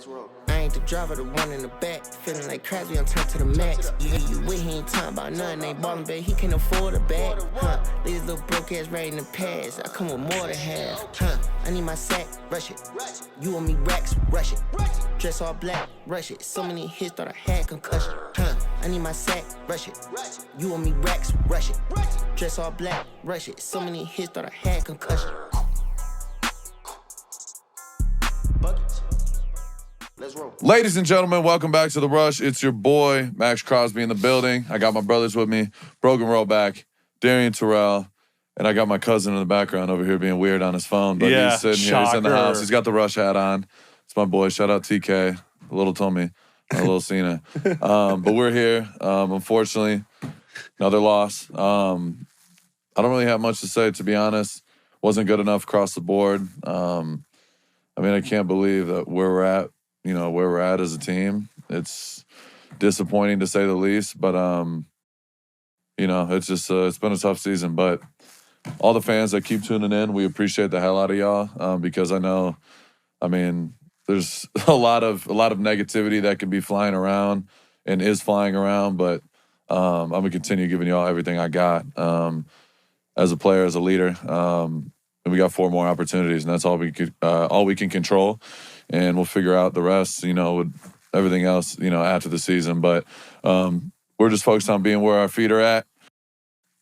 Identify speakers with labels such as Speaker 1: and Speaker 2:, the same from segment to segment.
Speaker 1: I ain't the driver, the one in the back. Feeling like Crosby on turn to the max. You with, he ain't talking about nothing. Ain't ballin', babe, he can't afford a bag. These little broke ass right in the past. I come with more than half. I need my sack, rush it. You want me racks, rush it. Dress all black, rush it. So many hits, thought I had concussion. I need my sack, rush it. You want me racks, rush it. Dress all black, rush it. So many hits, thought I had concussion.
Speaker 2: Ladies and gentlemen, welcome back to The Rush. It's your boy, Maxx Crosby in the building. I got my brothers with me, Brogan Rollback, Darian Terrell, and I got my cousin in the background over here being weird on his phone. But he's sitting here, he's in the house. He's got the Rush hat on. It's my boy. Shout out TK, a little Tommy, a little Cena. But we're here. Unfortunately, another loss. I don't really have much to say, to be honest. Wasn't good enough across the board. I can't believe that where we're at as a team. It's disappointing to say the least, but it's just it's been a tough season. But all the fans that keep tuning in, we appreciate the hell out of y'all because I know, there's a lot of negativity that could be flying around and is flying around, but I'm gonna continue giving y'all everything I got as a player, as a leader. And we got 4 more opportunities, and that's all we can control. And we'll figure out the rest, with everything else, after the season. But we're just focused on being where our feet are at,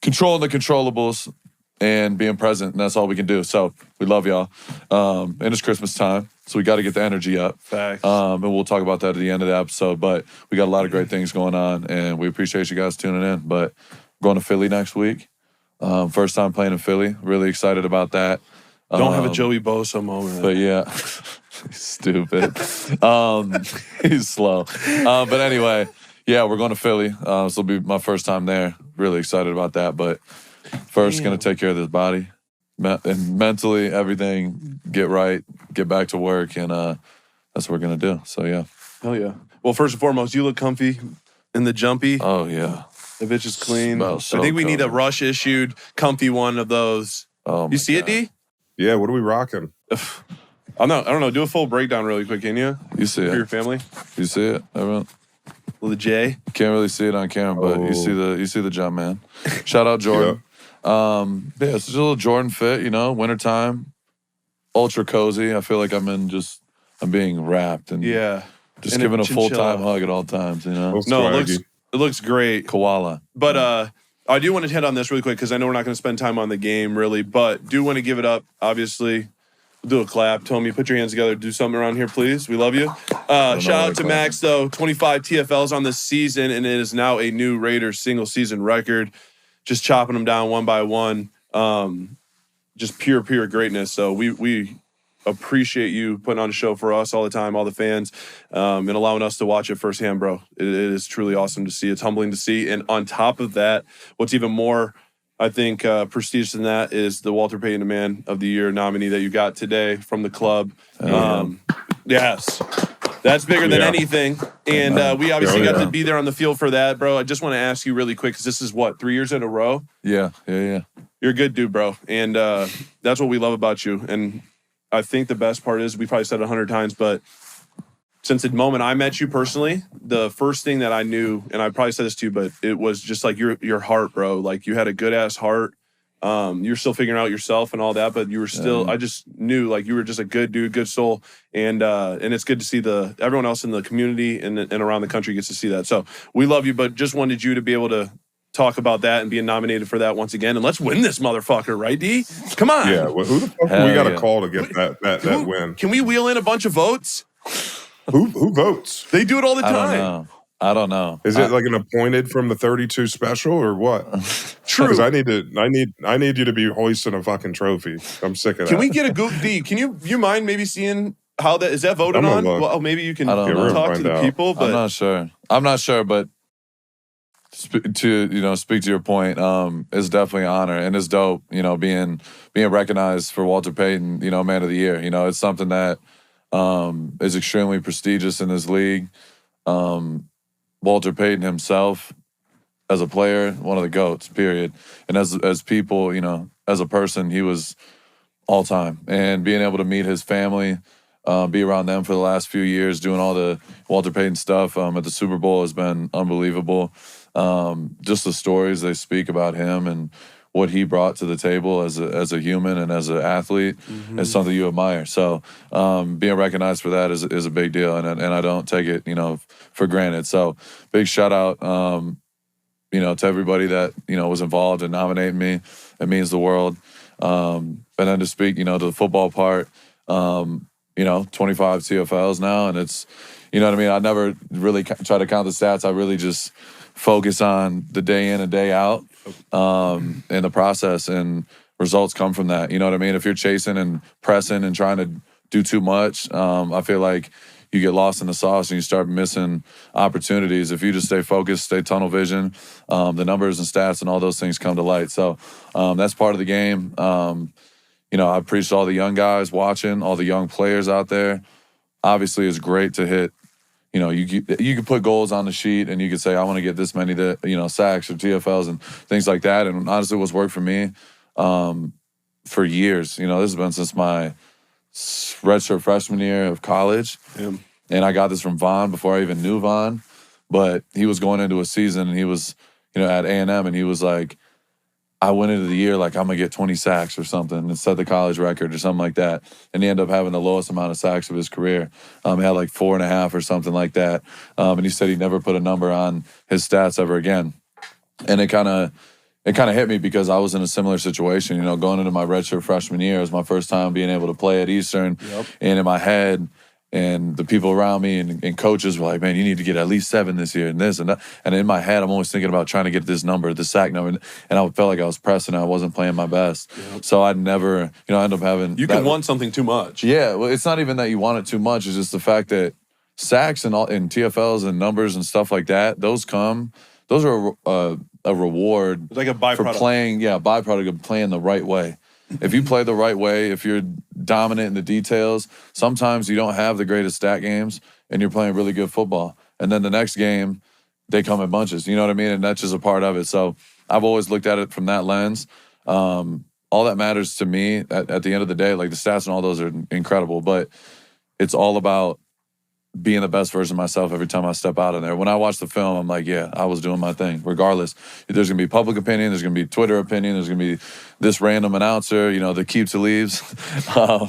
Speaker 2: controlling the controllables, and being present, and that's all we can do. So we love y'all. And it's Christmas time, so we got to get the energy up.
Speaker 3: Facts.
Speaker 2: And we'll talk about that at the end of the episode. But we got a lot of great things going on, and we appreciate you guys tuning in. But we're going to Philly next week. First time playing in Philly. Really excited about that.
Speaker 3: Don't have a Joey Bosa moment.
Speaker 2: But yeah, stupid. He's slow. But anyway, yeah, we're going to Philly. This will be my first time there. Really excited about that. But first, going to take care of this body. And mentally, everything, get right, get back to work. And that's what we're going to do. So, yeah.
Speaker 3: Hell yeah. Well, first and foremost, you look comfy in the jumpy.
Speaker 2: Oh, yeah.
Speaker 3: The bitch is clean.
Speaker 2: So
Speaker 3: I think we
Speaker 2: comfy.
Speaker 3: need a Rush-issued comfy one of those.
Speaker 2: Oh,
Speaker 3: you see
Speaker 2: God.
Speaker 3: it, D?
Speaker 4: Yeah, what are we rocking?
Speaker 3: I don't know. Do a full breakdown really quick, can you?
Speaker 2: You see
Speaker 3: For
Speaker 2: it.
Speaker 3: your family?
Speaker 2: You see it, everyone?
Speaker 3: Well, the J.
Speaker 2: Can't really see it on camera, but you see the jump, man. Shout out Jordan. It's just a little Jordan fit, wintertime, ultra cozy. I feel like I'm being wrapped and just giving a full-time hug at all times,
Speaker 3: No, it looks great.
Speaker 2: Koala.
Speaker 3: But I do want to hit on this really quick because I know we're not going to spend time on the game really, but do want to give it up, obviously. We'll do a clap. Tommy, put your hands together. Do something around here, please. We love you. Shout out to Maxx, though. 25 TFLs on this season, and it is now a new Raiders single-season record. Just chopping them down one by one. Just pure greatness. So we appreciate you putting on a show for us all the time, all the fans, and allowing us to watch it firsthand, bro. It is truly awesome to see. It's humbling to see. And on top of that, what's even more, I think, prestigious than that is the Walter Payton Man of the Year nominee that you got today from the club. Yes. That's bigger than anything. And we obviously got to be there on the field for that, bro. I just want to ask you really quick, because this is, 3 years in a row?
Speaker 2: Yeah.
Speaker 3: You're a good dude, bro. And that's what we love about you. And I think the best part is, we probably said it 100 times, but since the moment I met you personally, the first thing that I knew, and I probably said this to you, but it was just like your heart, bro. Like, you had a good ass heart. You're still figuring out yourself and all that, but you were still, I just knew like you were just a good dude, good soul. And it's good to see everyone else in the community and around the country gets to see that. So we love you, but just wanted you to be able to talk about that and being nominated for that once again. And let's win this motherfucker, right, D? Come on.
Speaker 4: Yeah, well, who the fuck do we got to call to get that win?
Speaker 3: Can we wheel in a bunch of votes?
Speaker 4: Who votes?
Speaker 3: They do it all the time.
Speaker 2: I don't know.
Speaker 4: Is it like an appointed from the 32 special or what?
Speaker 3: True.
Speaker 4: Because I need you to be hoisting a fucking trophy. I'm sick of that.
Speaker 3: Can we get a Google D? Can you mind maybe seeing how that is that voted on? Well, maybe you can talk to the people. But
Speaker 2: I'm not sure, but speak to your point, it's definitely an honor and it's dope, being recognized for Walter Payton, Man of the Year. It's something that is extremely prestigious in this league. Walter Payton himself, as a player, one of the GOATs, period. And as people, as a person, he was all time. And being able to meet his family, be around them for the last few years, doing all the Walter Payton stuff at the Super Bowl has been unbelievable. Just the stories they speak about him and what he brought to the table as a human and as an athlete is something you admire. So being recognized for that is a big deal, and I don't take it, for granted. So big shout out, to everybody that was involved in nominating me. It means the world. And then to speak, to the football part, 25 CFLs now, and it's, I never really try to count the stats. I really just focus on the day in and day out in the process, and results come from that. You know what I mean? If you're chasing and pressing and trying to do too much, I feel like you get lost in the sauce and you start missing opportunities. If you just stay focused, stay tunnel vision, the numbers and stats and all those things come to light. So that's part of the game. I appreciate all the young guys watching, all the young players out there. Obviously, it's great to hit. You can put goals on the sheet and you could say, I want to get this many, sacks or TFLs and things like that. And honestly, what's worked for me for years. This has been since my redshirt freshman year of college. Yeah. And I got this from Vaughn before I even knew Vaughn. But he was going into a season and he was, at A&M, and he was like, I went into the year like I'm going to get 20 sacks or something and set the college record or something like that. And he ended up having the lowest amount of sacks of his career. He had like 4.5 or something like that. And he said he never put a number on his stats ever again. And it kind of hit me because I was in a similar situation, going into my redshirt freshman year. It was my first time being able to play at Eastern. Yep. And in my head, and the people around me and coaches were like, man, you need to get at least 7 this year and this and that. And in my head, I'm always thinking about trying to get this number, the sack number. And I felt like I was pressing. I wasn't playing my best. Yep. So I'd never, I ended up having...
Speaker 3: You can want something too much.
Speaker 2: Yeah. Well, it's not even that you want it too much. It's just the fact that sacks and TFLs and numbers and stuff like that, those are a reward.
Speaker 3: It's like a byproduct.
Speaker 2: For playing, byproduct of playing the right way. If you play the right way, if you're dominant in the details, sometimes you don't have the greatest stat games and you're playing really good football. And then the next game, they come in bunches. You know what I mean? And that's just a part of it. So I've always looked at it from that lens. All that matters to me at the end of the day, like the stats and all those are incredible, but it's all about being the best version of myself every time I step out in there. When I watch the film, I'm like, yeah, I was doing my thing. Regardless, there's going to be public opinion, there's going to be Twitter opinion, there's going to be this random announcer, the keep to leaves. Shout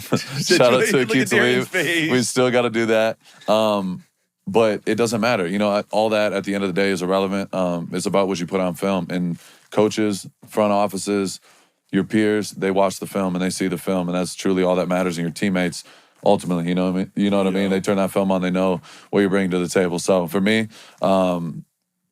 Speaker 2: out to keep to leave. We still got to do that. But it doesn't matter. All that at the end of the day is irrelevant. It's about what you put on film. And coaches, front offices, your peers, they watch the film and they see the film, and that's truly all that matters. And your teammates, ultimately, you know what I mean? They turn that film on, they know what you're bringing to the table. So for me,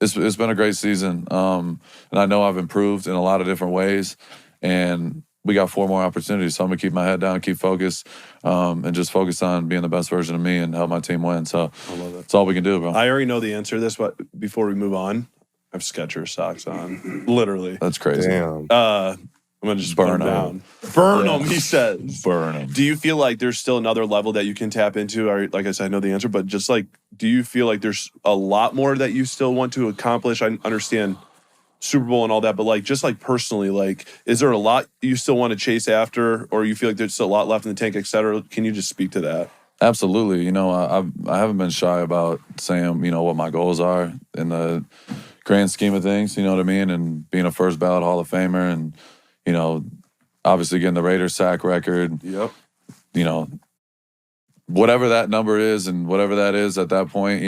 Speaker 2: it's been a great season. And I know I've improved in a lot of different ways. And we got 4 more opportunities. So I'm going to keep my head down, keep focused, and just focus on being the best version of me and help my team win. So
Speaker 3: I love it.
Speaker 2: That's all we can do, bro.
Speaker 3: I already know the answer to this, but before we move on, I have Skechers socks on. Literally.
Speaker 2: That's crazy.
Speaker 4: Damn.
Speaker 3: I'm going to just burn them down. Burn them, he says.
Speaker 2: Burn them.
Speaker 3: Do you feel like there's still another level that you can tap into? Or, like I said, I know the answer, but just like, do you feel like there's a lot more that you still want to accomplish? I understand Super Bowl and all that, but like, just like personally, like, is there a lot you still want to chase after, or you feel like there's still a lot left in the tank, et cetera? Can you just speak to that?
Speaker 2: Absolutely. I haven't been shy about saying, what my goals are in the grand scheme of things, you know what I mean? And being a first ballot Hall of Famer and, obviously getting the Raiders sack record.
Speaker 3: Yep.
Speaker 2: Whatever that number is and whatever that is at that point,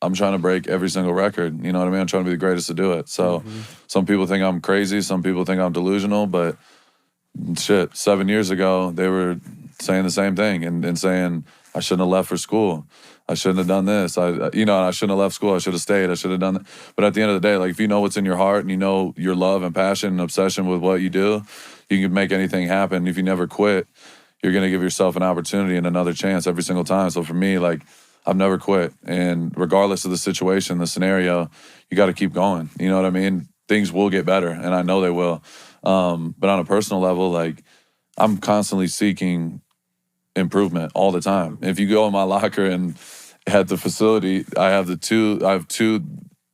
Speaker 2: I'm trying to break every single record. You know what I mean? I'm trying to be the greatest to do it. So some people think I'm crazy. Some people think I'm delusional. But shit, 7 years ago, they were saying the same thing and saying I shouldn't have left for school. I shouldn't have done this. I shouldn't have left school. I should have stayed. I should have done that. But at the end of the day, like, if you know what's in your heart and you know your love and passion and obsession with what you do, you can make anything happen. If you never quit, you're going to give yourself an opportunity and another chance every single time. So for me, like, I've never quit. And regardless of the situation, the scenario, you got to keep going. You know what I mean? Things will get better, and I know they will. But on a personal level, like, I'm constantly seeking improvement all the time. If you go in my locker and at the facility, I have two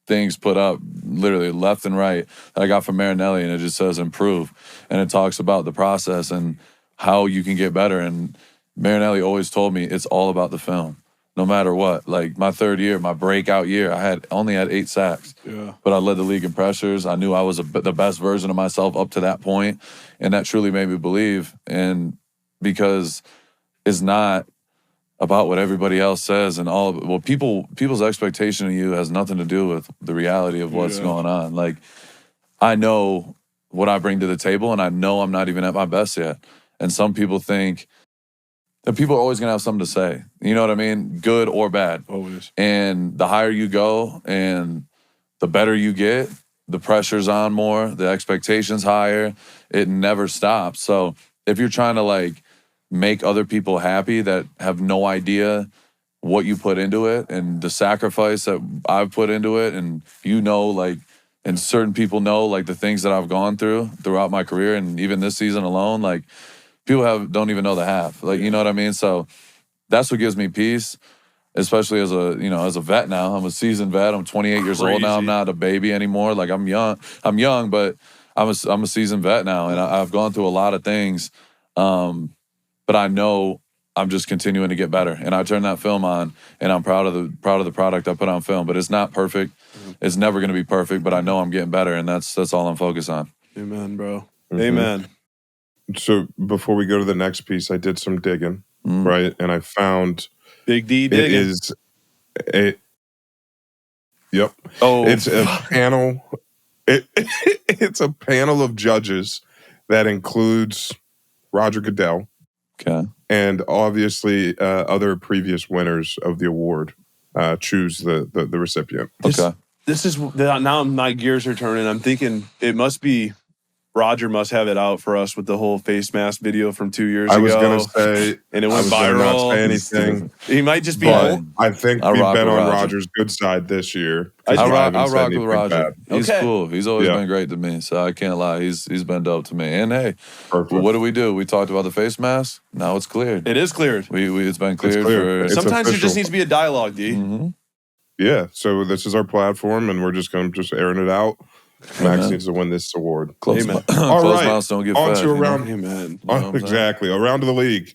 Speaker 2: things put up, literally left and right, that I got from Marinelli, and it just says improve. And it talks about the process and how you can get better. And Marinelli always told me it's all about the film, no matter what. Like my third year, my breakout year, I only had 8 sacks.
Speaker 3: Yeah.
Speaker 2: But I led the league in pressures. I knew I was the best version of myself up to that point, and that truly made me believe. And because it's not about what everybody else says and all. Well, people's expectation of you has nothing to do with the reality of what's going on. Like, I know what I bring to the table, and I know I'm not even at my best yet. And some people think that people are always gonna have something to say. You know what I mean? Good or bad.
Speaker 3: Always.
Speaker 2: And the higher you go, and the better you get, the pressure's on more, the expectation's higher. It never stops. So if you're trying to like make other people happy that have no idea what you put into it and the sacrifice that I've put into it, and like, and certain people know like the things that I've gone through throughout my career, and even this season alone, like people don't even know the half. Like, you know what I mean? So that's what gives me peace, especially as a vet now. I'm a seasoned vet. I'm 28 years old now. I'm not a baby anymore. Like I'm young, but I'm a seasoned vet now, and I've gone through a lot of things. But I know I'm just continuing to get better. And I turn that film on, and I'm proud of the product I put on film. But it's not perfect. It's never going to be perfect, but I know I'm getting better, and that's all I'm focused on.
Speaker 3: Amen, bro. Amen.
Speaker 4: So before we go to the next piece, I did some digging, right? And I found
Speaker 3: Big D digging.
Speaker 4: Yep.
Speaker 3: Oh,
Speaker 4: it's a panel. It's a panel of judges that includes Roger Goodell.
Speaker 2: Okay.
Speaker 4: And obviously other previous winners of the award choose the recipient.
Speaker 2: Okay.
Speaker 3: This is now my gears are turning. I'm thinking it must be Roger must have it out for us with the whole face mask video from 2 years ago.
Speaker 4: I was going to say,
Speaker 3: and it went
Speaker 4: I was gonna
Speaker 3: viral.
Speaker 4: Not say anything.
Speaker 3: He might just be.
Speaker 4: But I think we've been on
Speaker 2: Roger.
Speaker 4: Roger's good side this year.
Speaker 2: I rock with Roger.
Speaker 4: Bad.
Speaker 2: He's cool. He's always been great to me, so I can't lie. He's been dope to me. And hey, what do? We talked about the face mask. Now it's cleared.
Speaker 3: It is cleared.
Speaker 2: It's been cleared.
Speaker 3: Sometimes there just needs to be a dialogue, D.
Speaker 2: Mm-hmm.
Speaker 4: Yeah. So this is our platform, and we're just going to airing it out. Maxx needs to win this award.
Speaker 2: All right. Mouths don't get
Speaker 4: on
Speaker 2: fed,
Speaker 4: to around.
Speaker 3: Amen.
Speaker 4: Exactly. Around to the league.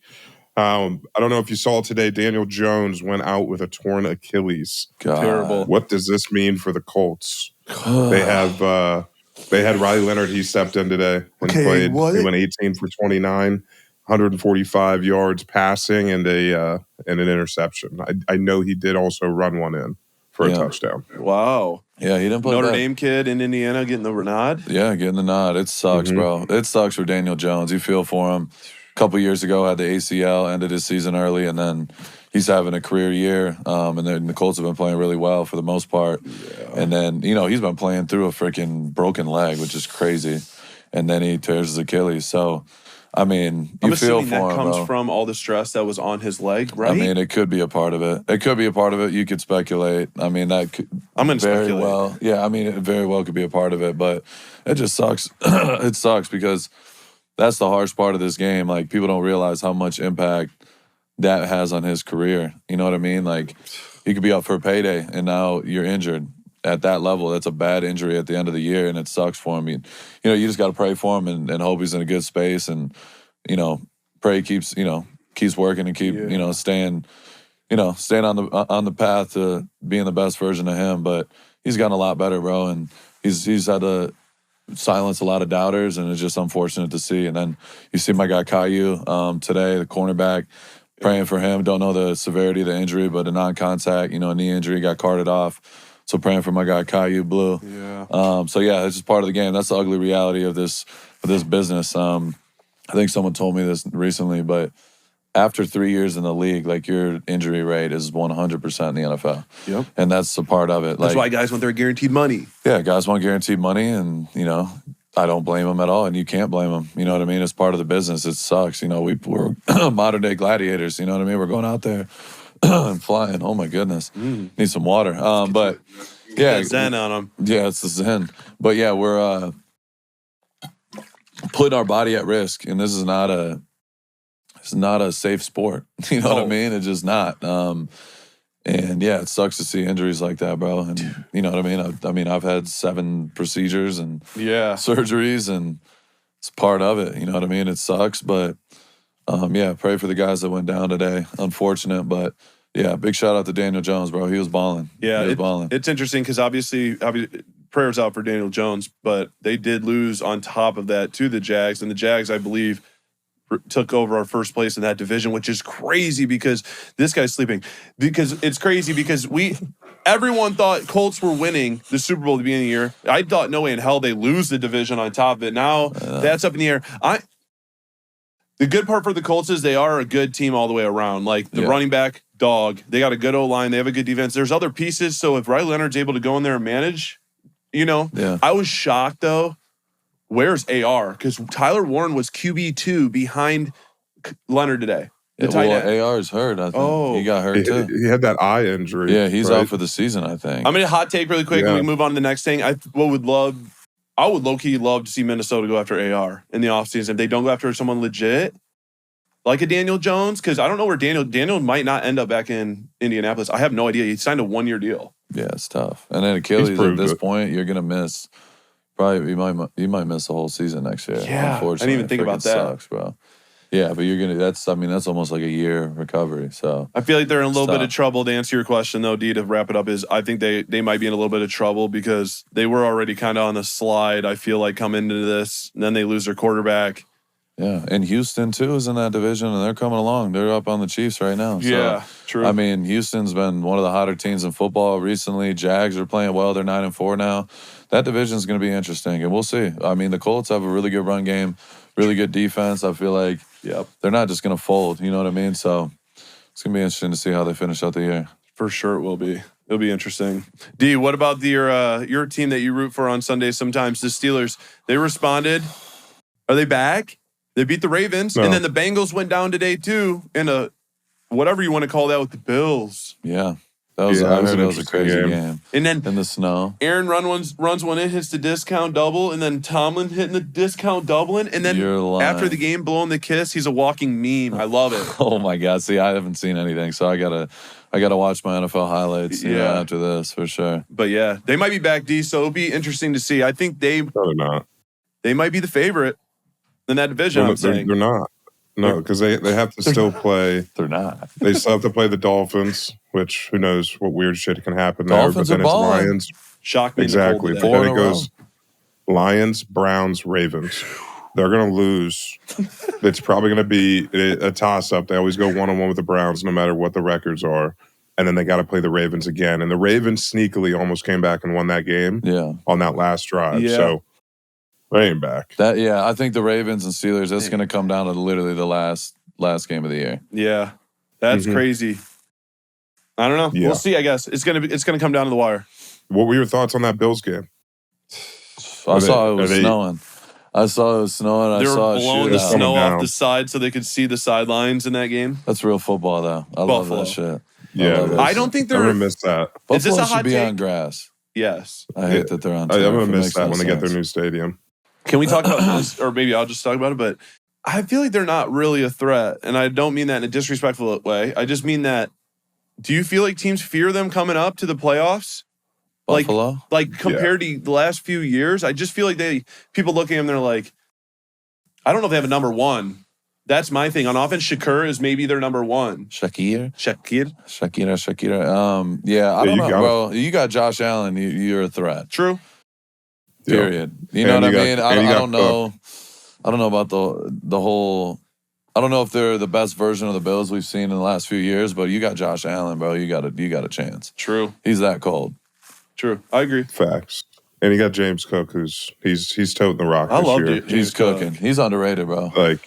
Speaker 4: I don't know if you saw today, Daniel Jones went out with a torn Achilles.
Speaker 2: God.
Speaker 3: Terrible.
Speaker 4: What does this mean for the Colts? They had Riley Leonard. He stepped in today and played.
Speaker 3: What?
Speaker 4: He went 18 for 29, 145 yards passing, and an interception. I know he did also run one in for a touchdown.
Speaker 3: Wow.
Speaker 2: Yeah, he didn't play
Speaker 3: Notre
Speaker 2: bad.
Speaker 3: Dame kid in Indiana getting the nod.
Speaker 2: Yeah, getting the nod. It sucks, bro. It sucks for Daniel Jones. You feel for him. A couple years ago, had the ACL, ended his season early, and then he's having a career year. And then the Colts have been playing really well for the most part. Yeah. And then, he's been playing through a freaking broken leg, which is crazy. And then he tears his Achilles. So, I mean, you feel for him,
Speaker 3: that comes
Speaker 2: bro.
Speaker 3: from all the stress that was on his leg, right?
Speaker 2: I mean, it could be a part of it. You could speculate. I mean, that could
Speaker 3: I'm going to
Speaker 2: very
Speaker 3: speculate.
Speaker 2: well. Yeah, I mean, it very well could be a part of it, but it just sucks. It sucks because that's the harsh part of this game. Like, people don't realize how much impact that has on his career. You know what I mean? Like, he could be up for a payday, and now you're injured at that level. That's a bad injury at the end of the year, and it sucks for him. You just got to pray for him and hope he's in a good space, and pray keeps working and keep staying on the path to being the best version of him. But he's gotten a lot better, bro, and he's had to silence a lot of doubters, and it's just unfortunate to see. And then you see my guy Caillou today, the cornerback. Praying for him. Don't know the severity of the injury, but a non-contact, knee injury, got carted off. So praying for my guy Caillou Blue.
Speaker 3: Yeah.
Speaker 2: So yeah, it's just part of the game. That's the ugly reality of this business. I think someone told me this recently, but after 3 years in the league, like, your injury rate is 100% in the NFL.
Speaker 3: Yep.
Speaker 2: And that's a part of it.
Speaker 3: That's why guys want their guaranteed money.
Speaker 2: Yeah, guys want guaranteed money, and I don't blame them at all, and you can't blame them. You know what I mean? It's part of the business. It sucks. We're modern day gladiators. You know what I mean? We're going out there and flying. Oh my goodness, need some water. But yeah,
Speaker 3: that Zen on them.
Speaker 2: Yeah, it's the Zen. But yeah, we're putting our body at risk, and this is not a safe sport. You know what I mean? It's just not. And yeah, it sucks to see injuries like that, bro. And you know what I mean? I've had 7 procedures and surgeries, and it's part of it. You know what I mean? It sucks, but Yeah, pray for the guys that went down today. Unfortunate, but yeah, big shout out to Daniel Jones, bro. He was balling.
Speaker 3: Yeah,
Speaker 2: he was balling.
Speaker 3: It's interesting because obviously prayers out for Daniel Jones, but they did lose on top of that to the Jags, and the Jags, I believe, took over our first place in that division, which is crazy because this guy's sleeping. Because it's crazy because everyone thought Colts were winning the Super Bowl at the beginning of the year. I thought no way in hell they lose the division on top of it. Now that's up in the air. The good part for the Colts is they are a good team all the way around. Like the running back, dog. They got a good O-line. They have a good defense. There's other pieces. So if Riley Leonard's able to go in there and manage, I was shocked though. Where's AR? Because Tyler Warren was QB2 behind Leonard today.
Speaker 2: AR is hurt. I think he got hurt too.
Speaker 4: He had that eye injury.
Speaker 2: Yeah, he's out for the season, I think.
Speaker 3: I'm going to hot take really quick and we move on to the next thing. I would low-key love to see Minnesota go after AR in the offseason. If they don't go after someone legit, like a Daniel Jones, because I don't know where Daniel might not end up back in Indianapolis. I have no idea. He signed a 1-year deal.
Speaker 2: Yeah, it's tough. And then Achilles at this point, you're going to miss. Probably you might miss the whole season next year.
Speaker 3: Yeah,
Speaker 2: unfortunately.
Speaker 3: I didn't even think about that.
Speaker 2: Sucks, bro. Yeah, but that's almost like a year recovery. So
Speaker 3: I feel like they're in a little bit of trouble. To answer your question, though, D, to wrap it up, is I think they might be in a little bit of trouble because they were already kind of on the slide. I feel like coming into this, and then they lose their quarterback.
Speaker 2: Yeah, and Houston too is in that division, and they're coming along. They're up on the Chiefs right now. So,
Speaker 3: yeah, true.
Speaker 2: I mean, Houston's been one of the hotter teams in football recently. Jags are playing well. They're 9-4 now. That division is going to be interesting, and we'll see. I mean, the Colts have a really good run game, really good defense. I feel like they're not just going to fold. You know what I mean? So it's going to be interesting to see how they finish out the year.
Speaker 3: For sure, it will be. It'll be interesting. D, what about your team that you root for on Sundays sometimes, the Steelers? They responded. Are they back? They beat the Ravens, and then the Bengals went down today too in a whatever you want to call that with the Bills.
Speaker 2: Yeah, that was a crazy game.
Speaker 3: And then
Speaker 2: in the snow,
Speaker 3: Aaron runs one in, hits the discount double, and then Tomlin hitting the discount doubling, and then after the game blowing the kiss, he's a walking meme. I love it.
Speaker 2: Oh my God! See, I haven't seen anything, so I gotta watch my NFL highlights. After this for sure.
Speaker 3: But yeah, they might be back, D. So it'll be interesting to see. I think they might be the favorite in that division. I'm saying
Speaker 4: they're not. No, because they have to still play.
Speaker 2: They're not.
Speaker 4: They still have to play the Dolphins, which who knows what weird shit can happen
Speaker 2: Dolphins
Speaker 4: there. But then it's Lions.
Speaker 3: Shock me.
Speaker 4: Exactly. But then it goes Lions, Browns, Ravens. They're going to lose. It's probably going to be a toss-up. They always go one-on-one with the Browns no matter what the records are. And then they got to play the Ravens again. And the Ravens sneakily almost came back and won that game on that last drive.
Speaker 3: Yeah.
Speaker 4: So they ain't back.
Speaker 2: I think the Ravens and Steelers, that's going to come down to literally the last game of the year.
Speaker 3: Yeah. That's crazy. I don't know.
Speaker 4: Yeah.
Speaker 3: We'll see, I guess. It's gonna come down to the wire.
Speaker 4: What were your thoughts on that Bills game?
Speaker 2: I saw it was snowing.
Speaker 3: They were blowing the snow off the side so they could see the sidelines in that game.
Speaker 2: That's real football, though. I love that shit.
Speaker 4: Yeah.
Speaker 3: I don't think they're...
Speaker 4: I'm going to miss that.
Speaker 2: Buffalo
Speaker 3: is this a hot
Speaker 2: should be
Speaker 3: take?
Speaker 2: on grass.
Speaker 3: Yes.
Speaker 2: I hate that they're on
Speaker 4: I'm
Speaker 2: turf.
Speaker 4: going to miss that when
Speaker 2: they
Speaker 4: they get their new stadium.
Speaker 3: Can we talk about this? Or maybe I'll just talk about it, but I feel like they're not really a threat. And I don't mean that in a disrespectful way. I just mean that, do you feel like teams fear them coming up to the playoffs?
Speaker 2: Buffalo?
Speaker 3: Like compared to the last few years? I just feel like people look at them, they're like, I don't know if they have a number one. That's my thing. On offense, Shakur is maybe their number one.
Speaker 2: Shakir.
Speaker 4: Yeah,
Speaker 2: I don't know, bro. You got Josh Allen. You're a threat.
Speaker 3: True.
Speaker 2: Period. You know what I mean? I don't know. I don't know about the whole. I don't know if they're the best version of the Bills we've seen in the last few years, but you got Josh Allen, bro. You got a chance.
Speaker 3: True.
Speaker 2: He's that cold.
Speaker 3: True. I agree.
Speaker 4: Facts. And you got James Cook, who's he's toting the rock this year.
Speaker 2: He's cooking. He's underrated, bro.
Speaker 4: Like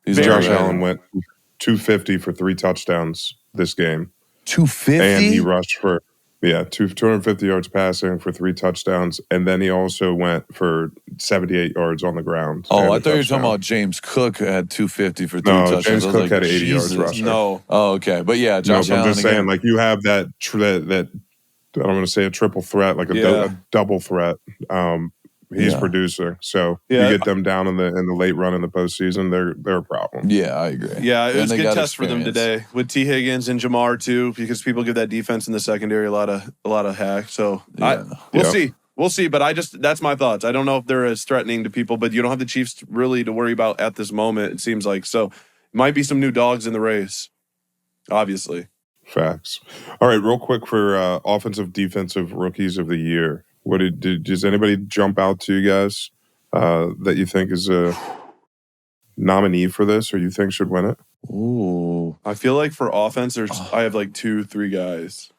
Speaker 2: Josh
Speaker 4: Allen went 250 for 3 touchdowns this game.
Speaker 2: 250?
Speaker 4: And he rushed for 250 yards passing for 3 touchdowns, and then he also went for 78 yards on the ground.
Speaker 2: Oh, I thought you were talking about James Cook had 250 for 3 touchdowns.
Speaker 4: James Cook had 80 yards rushing.
Speaker 3: No.
Speaker 2: Oh, okay. But yeah, Josh Allen.
Speaker 4: I'm just saying, like, you have that I don't want to say a triple threat, like a double threat. He's producing, so you get them down in the late run in the postseason, they're a problem.
Speaker 2: Yeah, I agree.
Speaker 3: Yeah, it was a good test for them today with T. Higgins and Jamar too, because people give that defense in the secondary a lot of hack. So we'll see. But that's my thoughts. I don't know if they're as threatening to people, but you don't have the Chiefs really to worry about at this moment. It seems like so. Might be some new dogs in the race, obviously.
Speaker 4: Facts. All right, real quick for offensive defensive rookies of the year. Does anybody jump out to you guys that you think is a nominee for this or you think should win it?
Speaker 2: Ooh.
Speaker 3: I feel like for offense, I have like 2-3 guys.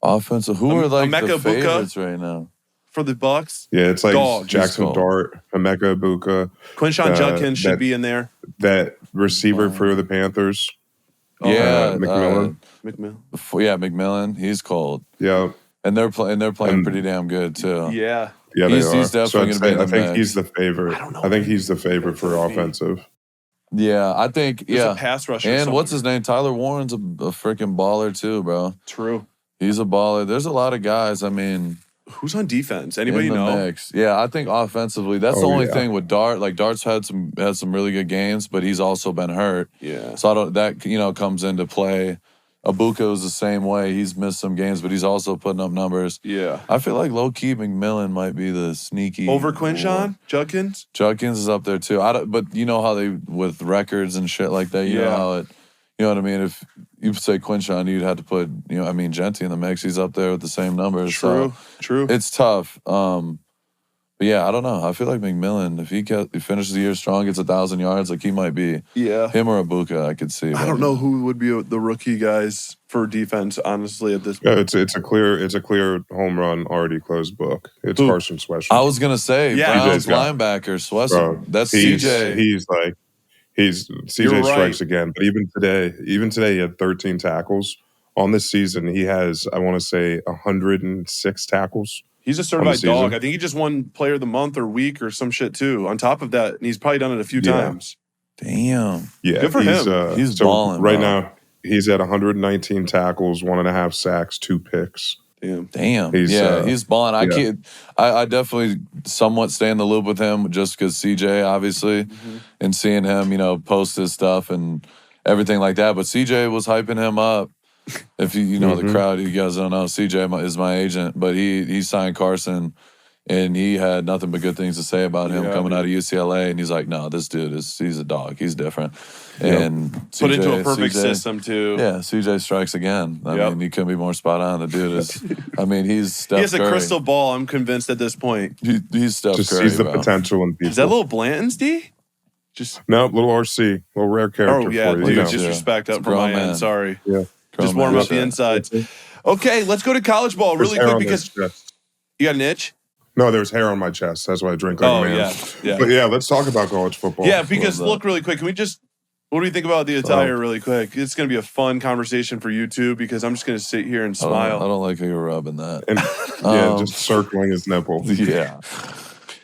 Speaker 2: Offensive. Who are like
Speaker 3: Emeka
Speaker 2: the
Speaker 3: Egbuka
Speaker 2: favorites right now?
Speaker 3: For the Bucks.
Speaker 4: Yeah, it's like
Speaker 3: Dog.
Speaker 4: Jackson Dart, Emeka Egbuka.
Speaker 3: Quinshon Judkins should be in there.
Speaker 4: That receiver for the Panthers.
Speaker 2: Yeah,
Speaker 4: McMillan.
Speaker 2: McMillan. He's cold.
Speaker 4: Yeah.
Speaker 2: And they're playing pretty damn good too.
Speaker 3: Yeah.
Speaker 4: Yeah,
Speaker 2: he's
Speaker 4: they are.
Speaker 2: definitely going to be in the
Speaker 4: I think
Speaker 2: mix.
Speaker 4: he's the favorite. I think he's the favorite for offensive.
Speaker 2: Yeah, I think,
Speaker 3: There's a pass rusher
Speaker 2: And
Speaker 3: somewhere.
Speaker 2: what's his name? Tyler Warren's a freaking baller too, bro.
Speaker 3: True.
Speaker 2: He's a baller. There's a lot of guys, I mean,
Speaker 3: Who's on defense? Anybody
Speaker 2: in the
Speaker 3: know?
Speaker 2: mix. Yeah, I think offensively, that's the only thing with Dart. Like Dart's had some really good games, but he's also been hurt.
Speaker 3: Yeah.
Speaker 2: So that comes into play. Egbuka is the same way. He's missed some games, but he's also putting up numbers.
Speaker 3: Yeah.
Speaker 2: I feel like low-key McMillan might be the sneaky.
Speaker 3: Over Quinshon Judkins?
Speaker 2: Judkins is up there too. But you know how they, with records and shit like that, you know how it, you know what I mean? If you say Quinshon, you'd have to put, Genty in the mix. He's up there with the same numbers.
Speaker 3: True.
Speaker 2: It's tough. But yeah, I don't know. I feel like McMillan, if he finishes the year strong, gets 1,000 yards, like he might be.
Speaker 3: Yeah.
Speaker 2: Him or Egbuka, I could see.
Speaker 3: I don't know who would be the rookie guys for defense, honestly, at this
Speaker 4: Yeah,
Speaker 3: point.
Speaker 4: it's a clear home run, already closed book. It's Carson Swesser.
Speaker 2: I was gonna say Browns
Speaker 4: CJ's
Speaker 2: linebacker Swesser.
Speaker 4: Bro,
Speaker 2: That's
Speaker 4: he's,
Speaker 2: CJ.
Speaker 4: He's CJ strikes again. But even today he had 13 tackles. On this season, he has, I want to say, 106 tackles.
Speaker 3: He's a certified dog. I think he just won Player of the Month or Week or some shit too. On top of that, and he's probably done it a few times.
Speaker 2: Damn.
Speaker 4: Yeah,
Speaker 3: good for him.
Speaker 2: He's balling
Speaker 4: right
Speaker 2: bro.
Speaker 4: now. He's at 119 tackles, 1.5 sacks, 2 picks.
Speaker 2: Damn. He's balling. I definitely somewhat stay in the loop with him just because CJ, obviously, and seeing him, post his stuff and everything like that. But CJ was hyping him up. If you know the crowd, you guys don't know, CJ is my agent, but he signed Carson, and he had nothing but good things to say about him coming out of UCLA. And he's like, no, this dude he's a dog. He's different. And CJ,
Speaker 3: put into a perfect system too.
Speaker 2: Yeah, CJ strikes again. I mean, he couldn't be more spot on. The dude is. I mean, he's Steph
Speaker 3: He has
Speaker 2: Curry.
Speaker 3: a crystal ball. I'm convinced at this point.
Speaker 2: He's Steph
Speaker 4: Just
Speaker 2: Curry.
Speaker 4: sees the
Speaker 2: bro.
Speaker 4: potential in people.
Speaker 3: Is that little Blanton's D?
Speaker 4: No, little RC, little rare character.
Speaker 3: Oh yeah,
Speaker 4: for you.
Speaker 3: dude,
Speaker 4: You know.
Speaker 3: disrespect up
Speaker 2: It's
Speaker 3: from my
Speaker 2: grown man.
Speaker 3: end. Sorry.
Speaker 4: Yeah.
Speaker 3: Just warm up the insides. Okay, let's go to college ball really
Speaker 4: There's hair
Speaker 3: quick
Speaker 4: on
Speaker 3: because
Speaker 4: his chest.
Speaker 3: you got an itch.
Speaker 4: No, there's hair on my chest. That's why I drink like a man.
Speaker 3: Yeah.
Speaker 4: But yeah, let's talk about college football.
Speaker 3: Yeah, because look really quick. Can we just? What do you think about the attire really quick? It's going to be a fun conversation for you two because I'm just going to sit here and smile.
Speaker 2: I don't like how you're rubbing that.
Speaker 4: And just circling his nipple.
Speaker 2: Yeah.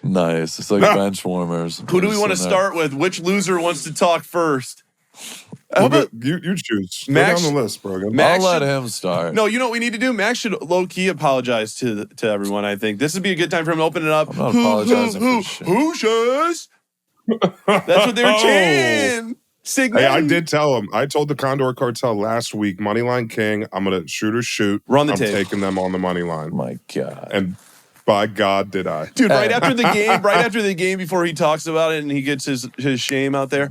Speaker 2: Nice. It's like bench warmers.
Speaker 3: Who do we want to start with? Which loser wants to talk first? How about
Speaker 4: You choose.
Speaker 3: Max-
Speaker 4: Go down the list, bro.
Speaker 3: Max-
Speaker 2: I'll
Speaker 3: should-
Speaker 2: let him start.
Speaker 3: No, you know what we need to do? Max should low-key apologize to everyone, I think. This would be a good time for him to open it up.
Speaker 2: I'm not apologizing for shit.
Speaker 3: Hoosiers? That's what they were chanting.
Speaker 4: Hey, I did tell him. I told the Condor Cartel last week, Moneyline King, I'm going to shoot or shoot.
Speaker 3: Run the
Speaker 4: I'm
Speaker 3: tape.
Speaker 4: taking them on the money line.
Speaker 2: My God.
Speaker 4: And by God, did I.
Speaker 3: Dude, right after the game, before he talks about it and he gets his shame out there,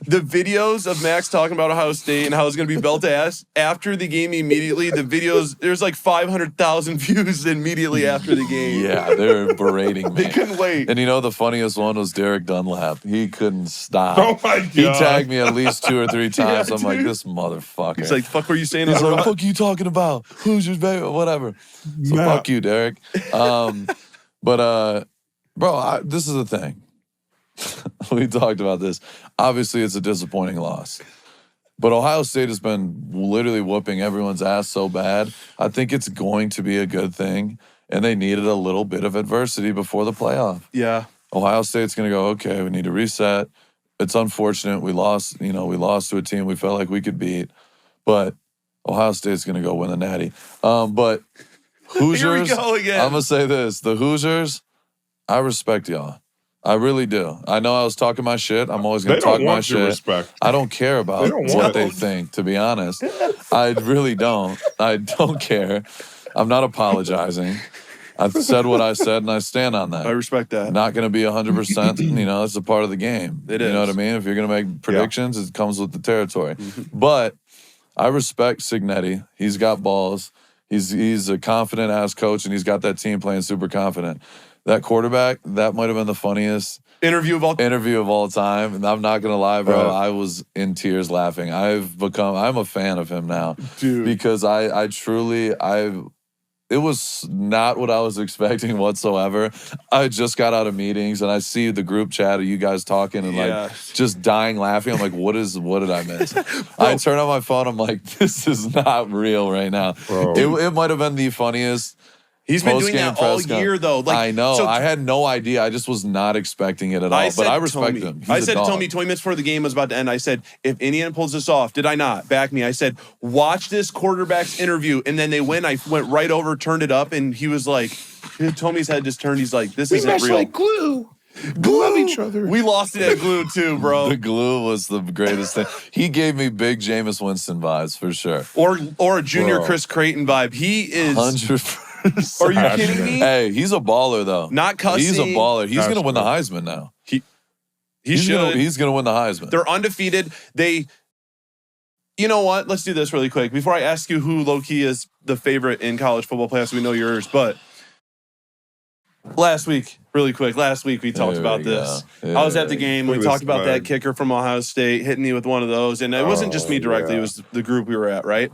Speaker 3: the videos of Max talking about Ohio State and how it's going to be belt ass after the game immediately, the videos, there's like 500,000 views immediately after the game.
Speaker 2: Yeah, they're berating me.
Speaker 3: They couldn't wait.
Speaker 2: And the funniest one was Derek Dunlap. He couldn't stop.
Speaker 4: Oh my God.
Speaker 2: He tagged me at least 2 or 3 times.
Speaker 3: Yeah,
Speaker 2: I'm like,
Speaker 3: dude.
Speaker 2: this motherfucker.
Speaker 3: He's like, fuck, were you saying?
Speaker 2: He's
Speaker 3: on
Speaker 2: like,
Speaker 3: the
Speaker 2: what the fuck are you talking about? Hoosiers, baby, whatever. So
Speaker 4: Nah.
Speaker 2: fuck you, Derek. Bro, this is the thing. We talked about this. Obviously, it's a disappointing loss. But Ohio State has been literally whooping everyone's ass so bad. I think it's going to be a good thing. And they needed a little bit of adversity before the playoff.
Speaker 3: Yeah.
Speaker 2: Ohio State's going to go, okay, we need to reset. It's unfortunate we lost to a team we felt like we could beat. But Ohio State's going to go win the Natty. But Hoosiers,
Speaker 3: Here we go again.
Speaker 2: I'm going to say this. The Hoosiers, I respect y'all. I really do. I know I was talking my shit. I'm always going
Speaker 4: They
Speaker 2: to talk
Speaker 4: don't
Speaker 2: my
Speaker 4: want your
Speaker 2: shit.
Speaker 4: respect.
Speaker 2: I don't care about
Speaker 4: They don't
Speaker 2: what
Speaker 4: want
Speaker 2: they
Speaker 4: it.
Speaker 2: think, to be honest. I really don't. I don't care. I'm not apologizing. I said what I said, and I stand on that.
Speaker 3: I respect that.
Speaker 2: Not going to be 100%. You know, it's a part of the game.
Speaker 3: It
Speaker 2: You
Speaker 3: is.
Speaker 2: know what I mean? If you're going to make predictions, it comes with the territory. But I respect Signetti. He's got balls. He's a confident-ass coach, and he's got that team playing super confident. That quarterback, that might have been the funniest
Speaker 3: Interview of all
Speaker 2: time. And I'm not going to lie, bro. I was in tears laughing. I'm a fan of him now.
Speaker 3: Dude.
Speaker 2: Because I truly, it was not what I was expecting whatsoever. I just got out of meetings and I see the group chat of you guys talking and like just dying laughing. I'm like, what did I miss? I turn on my phone. I'm like, this is not real right now. It might have been the funniest.
Speaker 3: He's been doing that all year, though. Like,
Speaker 2: I know.
Speaker 3: So
Speaker 2: I had no idea. I just was not expecting it at all. But I respect him.
Speaker 3: I said to Tommy 20 minutes before the game was about to end, I said, if Indiana pulls this off, did I not? Back me. I said, watch this quarterback's interview. And then they win. I went right over, turned it up, and he was like, Tommy's head just turned. He's like, this isn't real.
Speaker 4: Like glue. Love each other.
Speaker 3: We lost it at glue, too, bro.
Speaker 2: The glue was the greatest thing. He gave me big Jameis Winston vibes for sure.
Speaker 3: Or a junior Chris Creighton vibe. He is
Speaker 2: 100%.
Speaker 3: Are you kidding me?
Speaker 2: Hey, he's a baller though.
Speaker 3: Not cussing.
Speaker 2: He's a baller. He's going to win the Heisman now. He's going to win the Heisman.
Speaker 3: They're undefeated. You know what? Let's do this really quick. Before I ask you who low-key is the favorite in college football playoffs, we know yours, but last week we talked about this. I was at the game. We talked about that kicker from Ohio State hitting me with one of those. And it wasn't just me directly. It was the group we were at, right?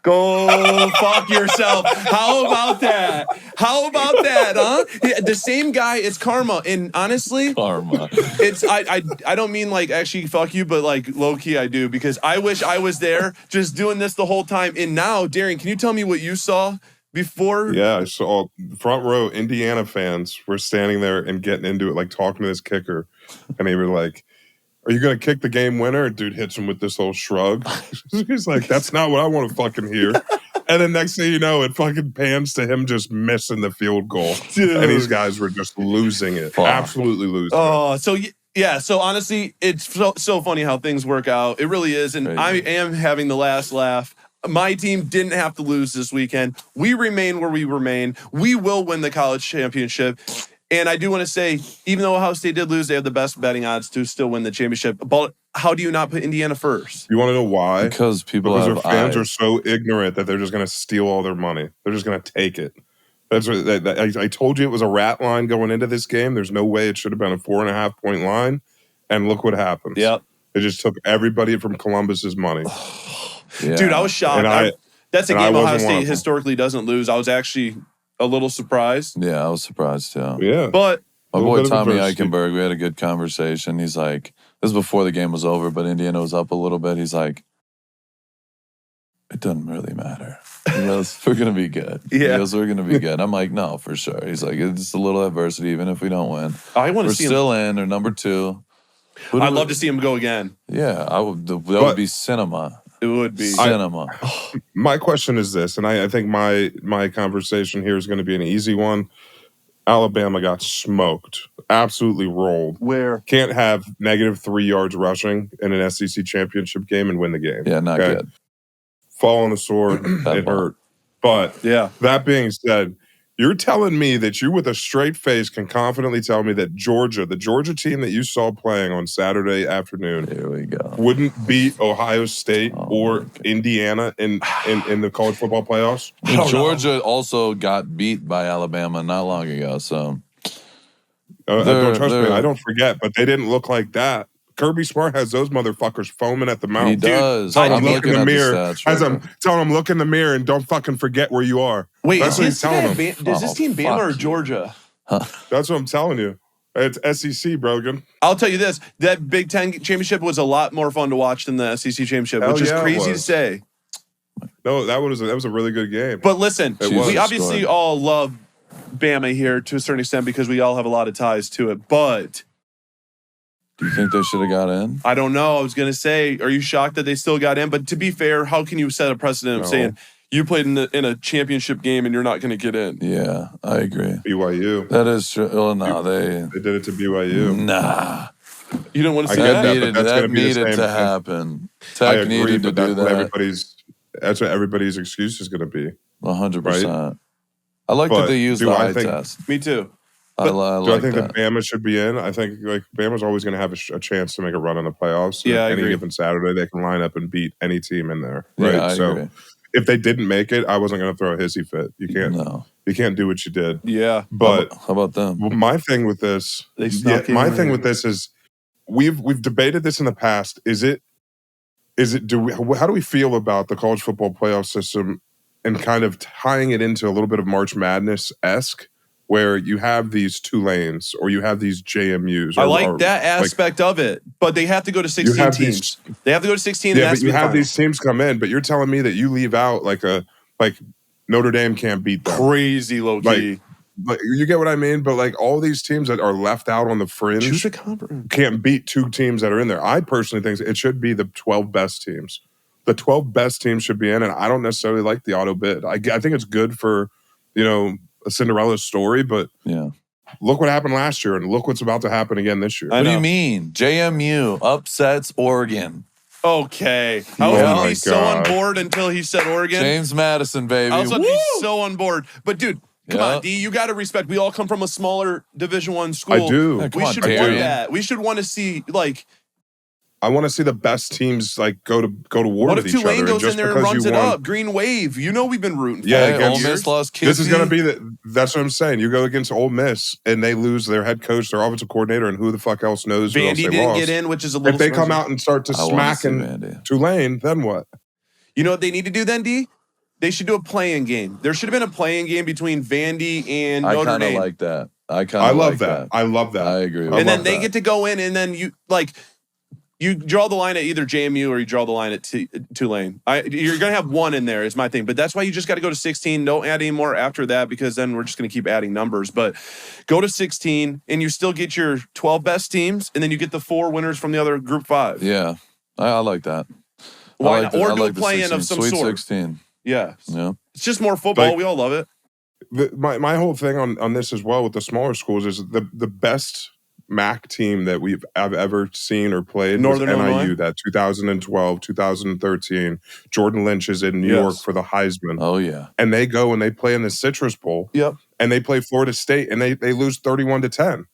Speaker 3: Go fuck yourself. How about that, huh? The same guy, it's karma. And honestly, it's I don't mean like actually fuck you, but like low-key I do, because I wish I was there just doing this the whole time. And now, Darren, can you tell me what you saw before?
Speaker 4: Yeah, I saw front row Indiana fans were standing there and getting into it, like talking to this kicker. And they were like, are you going to kick the game winner? Dude hits him with this little shrug. He's like, that's not what I want to fucking hear. And then next thing you know, it fucking pans to him just missing the field goal. Dude. And these guys were just losing it. Absolutely losing it.
Speaker 3: So honestly, it's so funny how things work out. It really is. And I am having the last laugh. My team didn't have to lose this weekend. We remain where we remain. We will win the college championship. And I do want to say, even though Ohio State did lose, they have the best betting odds to still win the championship. But how do you not put Indiana first?
Speaker 4: You want to know why?
Speaker 2: Because their
Speaker 4: fans are so ignorant that they're just going to steal all their money. They're just going to take it. That's what I told you. It was a rat line going into this game. There's no way it should have been a 4.5 point line. And look what happens.
Speaker 3: Yep.
Speaker 4: They just took everybody from Columbus's money.
Speaker 3: Dude, I was shocked. That's a game Ohio State historically doesn't lose. I was actually a little surprised.
Speaker 2: Yeah, I was surprised too.
Speaker 4: Yeah.
Speaker 3: But
Speaker 2: my boy Tommy Eichenberg, we had a good conversation. He's like, this is before the game was over, but Indiana was up a little bit. He's like, it doesn't really matter. He goes, we're going to be good.
Speaker 3: Yeah.
Speaker 2: He goes, we're going to be good. I'm like, no, for sure. He's like, it's a little adversity, even if we don't win.
Speaker 3: We're
Speaker 2: still in, or number 2.
Speaker 3: I'd love to see him go again.
Speaker 2: Yeah, that would be cinema.
Speaker 3: It would be
Speaker 2: cinema.
Speaker 4: My question is this, and I think my conversation here is going to be an easy one. Alabama got smoked, absolutely rolled.
Speaker 3: Where?
Speaker 4: Can't have -3 yards rushing in an SEC championship game and win the game.
Speaker 2: Yeah, not good.
Speaker 4: Fall on the sword, it hurt. But that being said, you're telling me that you with a straight face can confidently tell me that the Georgia team that you saw playing on Saturday afternoon,
Speaker 2: here we go,
Speaker 4: wouldn't beat Ohio State or Indiana in the college football playoffs?
Speaker 2: Georgia also got beat by Alabama not long ago, so
Speaker 4: don't trust me. I don't forget, but they didn't look like that. Kirby Smart has those motherfuckers foaming at the mouth.
Speaker 2: He does.
Speaker 4: I'm looking in the mirror. I'm telling him, look in the mirror and don't fucking forget where you are.
Speaker 3: Wait,
Speaker 4: that's what he's telling him.
Speaker 3: Is this team Bama or Georgia?
Speaker 4: That's what I'm telling you. It's SEC, Brogan.
Speaker 3: I'll tell you this. That Big Ten championship was a lot more fun to watch than the SEC championship, which is crazy to say.
Speaker 4: No, that was a really good game.
Speaker 3: But listen, we obviously all love Bama here to a certain extent because we all have a lot of ties to it. But
Speaker 2: do you think they should have got in?
Speaker 3: I don't know. I was going to say, are you shocked that they still got in? But to be fair, how can you set a precedent of saying you played in a championship game and you're not going to get in?
Speaker 2: Yeah, I agree.
Speaker 4: BYU.
Speaker 2: That is true. Oh, no,
Speaker 4: they did it to BYU.
Speaker 2: Nah.
Speaker 3: You don't want to see
Speaker 2: that? That needed to happen. Tech needed to do that.
Speaker 4: That's what everybody's excuse is going to be.
Speaker 2: 100%. I like that they use the eye test.
Speaker 3: Me too.
Speaker 2: I like
Speaker 4: think
Speaker 2: that
Speaker 4: Bama should be in? I think like Bama's always going to have a chance to make a run in the playoffs.
Speaker 3: Yeah, I
Speaker 4: any
Speaker 3: agree.
Speaker 4: given Saturday, they can line up and beat any team in there. Right.
Speaker 2: Yeah, I
Speaker 4: so
Speaker 2: agree.
Speaker 4: if they didn't make it, I wasn't going to throw a hissy fit. You can't.
Speaker 2: No.
Speaker 4: You can't do what you did.
Speaker 3: Yeah.
Speaker 4: But
Speaker 2: how about them?
Speaker 4: My thing with this, is we've debated this in the past. How do we feel about the college football playoff system and kind of tying it into a little bit of March Madness-esque, where you have these Tulanes or you have these JMUs?
Speaker 3: I like that aspect of it, but they have to go to 16 teams. They have to go to 16.
Speaker 4: Yeah, but you have these teams come in, but you're telling me that you leave out like Notre Dame can't beat them.
Speaker 3: Crazy low key.
Speaker 4: Like you get what I mean? But like all these teams that are left out on the fringe
Speaker 3: Choose a conference.
Speaker 4: Can't beat two teams that are in there. I personally think it should be the 12 best teams. The 12 best teams should be in, and I don't necessarily like the auto bid. I think it's good for, a Cinderella story, but look what happened last year, and look what's about to happen again this year.
Speaker 2: What do you mean? JMU upsets Oregon.
Speaker 3: Okay. I was going to be so on board until he said Oregon.
Speaker 2: James Madison, baby.
Speaker 3: I was going to be so on board. But, dude, come on, D. You got to respect. We all come from a smaller Division I school.
Speaker 4: I do.
Speaker 3: We should want that. We should want to see,
Speaker 4: I want to see the best teams go to war with each other.
Speaker 3: What if Tulane goes in there and runs it
Speaker 4: won,
Speaker 3: up? Green Wave. We've been rooting for
Speaker 4: that.
Speaker 2: Ole Miss lost Kiffy.
Speaker 4: This is going to be that's what I'm saying. You go against Ole Miss and they lose their head coach, their offensive coordinator, and who the fuck else knows who else they
Speaker 3: didn't
Speaker 4: lost.
Speaker 3: get in, which is a little
Speaker 4: If they come out and start to smack Tulane, then what?
Speaker 3: You know what they need to do then, D? They should do a play-in game. There should have been a play-in game between Vandy and Notre Dame.
Speaker 2: I like that.
Speaker 4: I love that. I love that.
Speaker 2: I agree.
Speaker 3: And then they get to go in, and then you draw the line at either JMU or you draw the line at Tulane. You're going to have one in there is my thing. But that's why you just got to go to 16. Don't add any more after that because then we're just going to keep adding numbers. But go to 16 and you still get your 12 best teams and then you get the 4 winners from the other group 5.
Speaker 2: Yeah. I like that.
Speaker 3: Why not? Or do a play-in of some
Speaker 2: Sweet
Speaker 3: sort.
Speaker 2: 16.
Speaker 3: Yeah.
Speaker 2: Yeah.
Speaker 3: It's just more football. We all love it.
Speaker 4: My whole thing on this as well with the smaller schools is the best MAC team that I've ever seen or played
Speaker 3: Northern
Speaker 4: was NIU,
Speaker 3: Illinois?
Speaker 4: that 2012, 2013. Jordan Lynch is in New York for the Heisman.
Speaker 2: Oh, yeah.
Speaker 4: And they go and they play in the Citrus Bowl.
Speaker 3: Yep.
Speaker 4: And they play Florida State and they lose 31-10.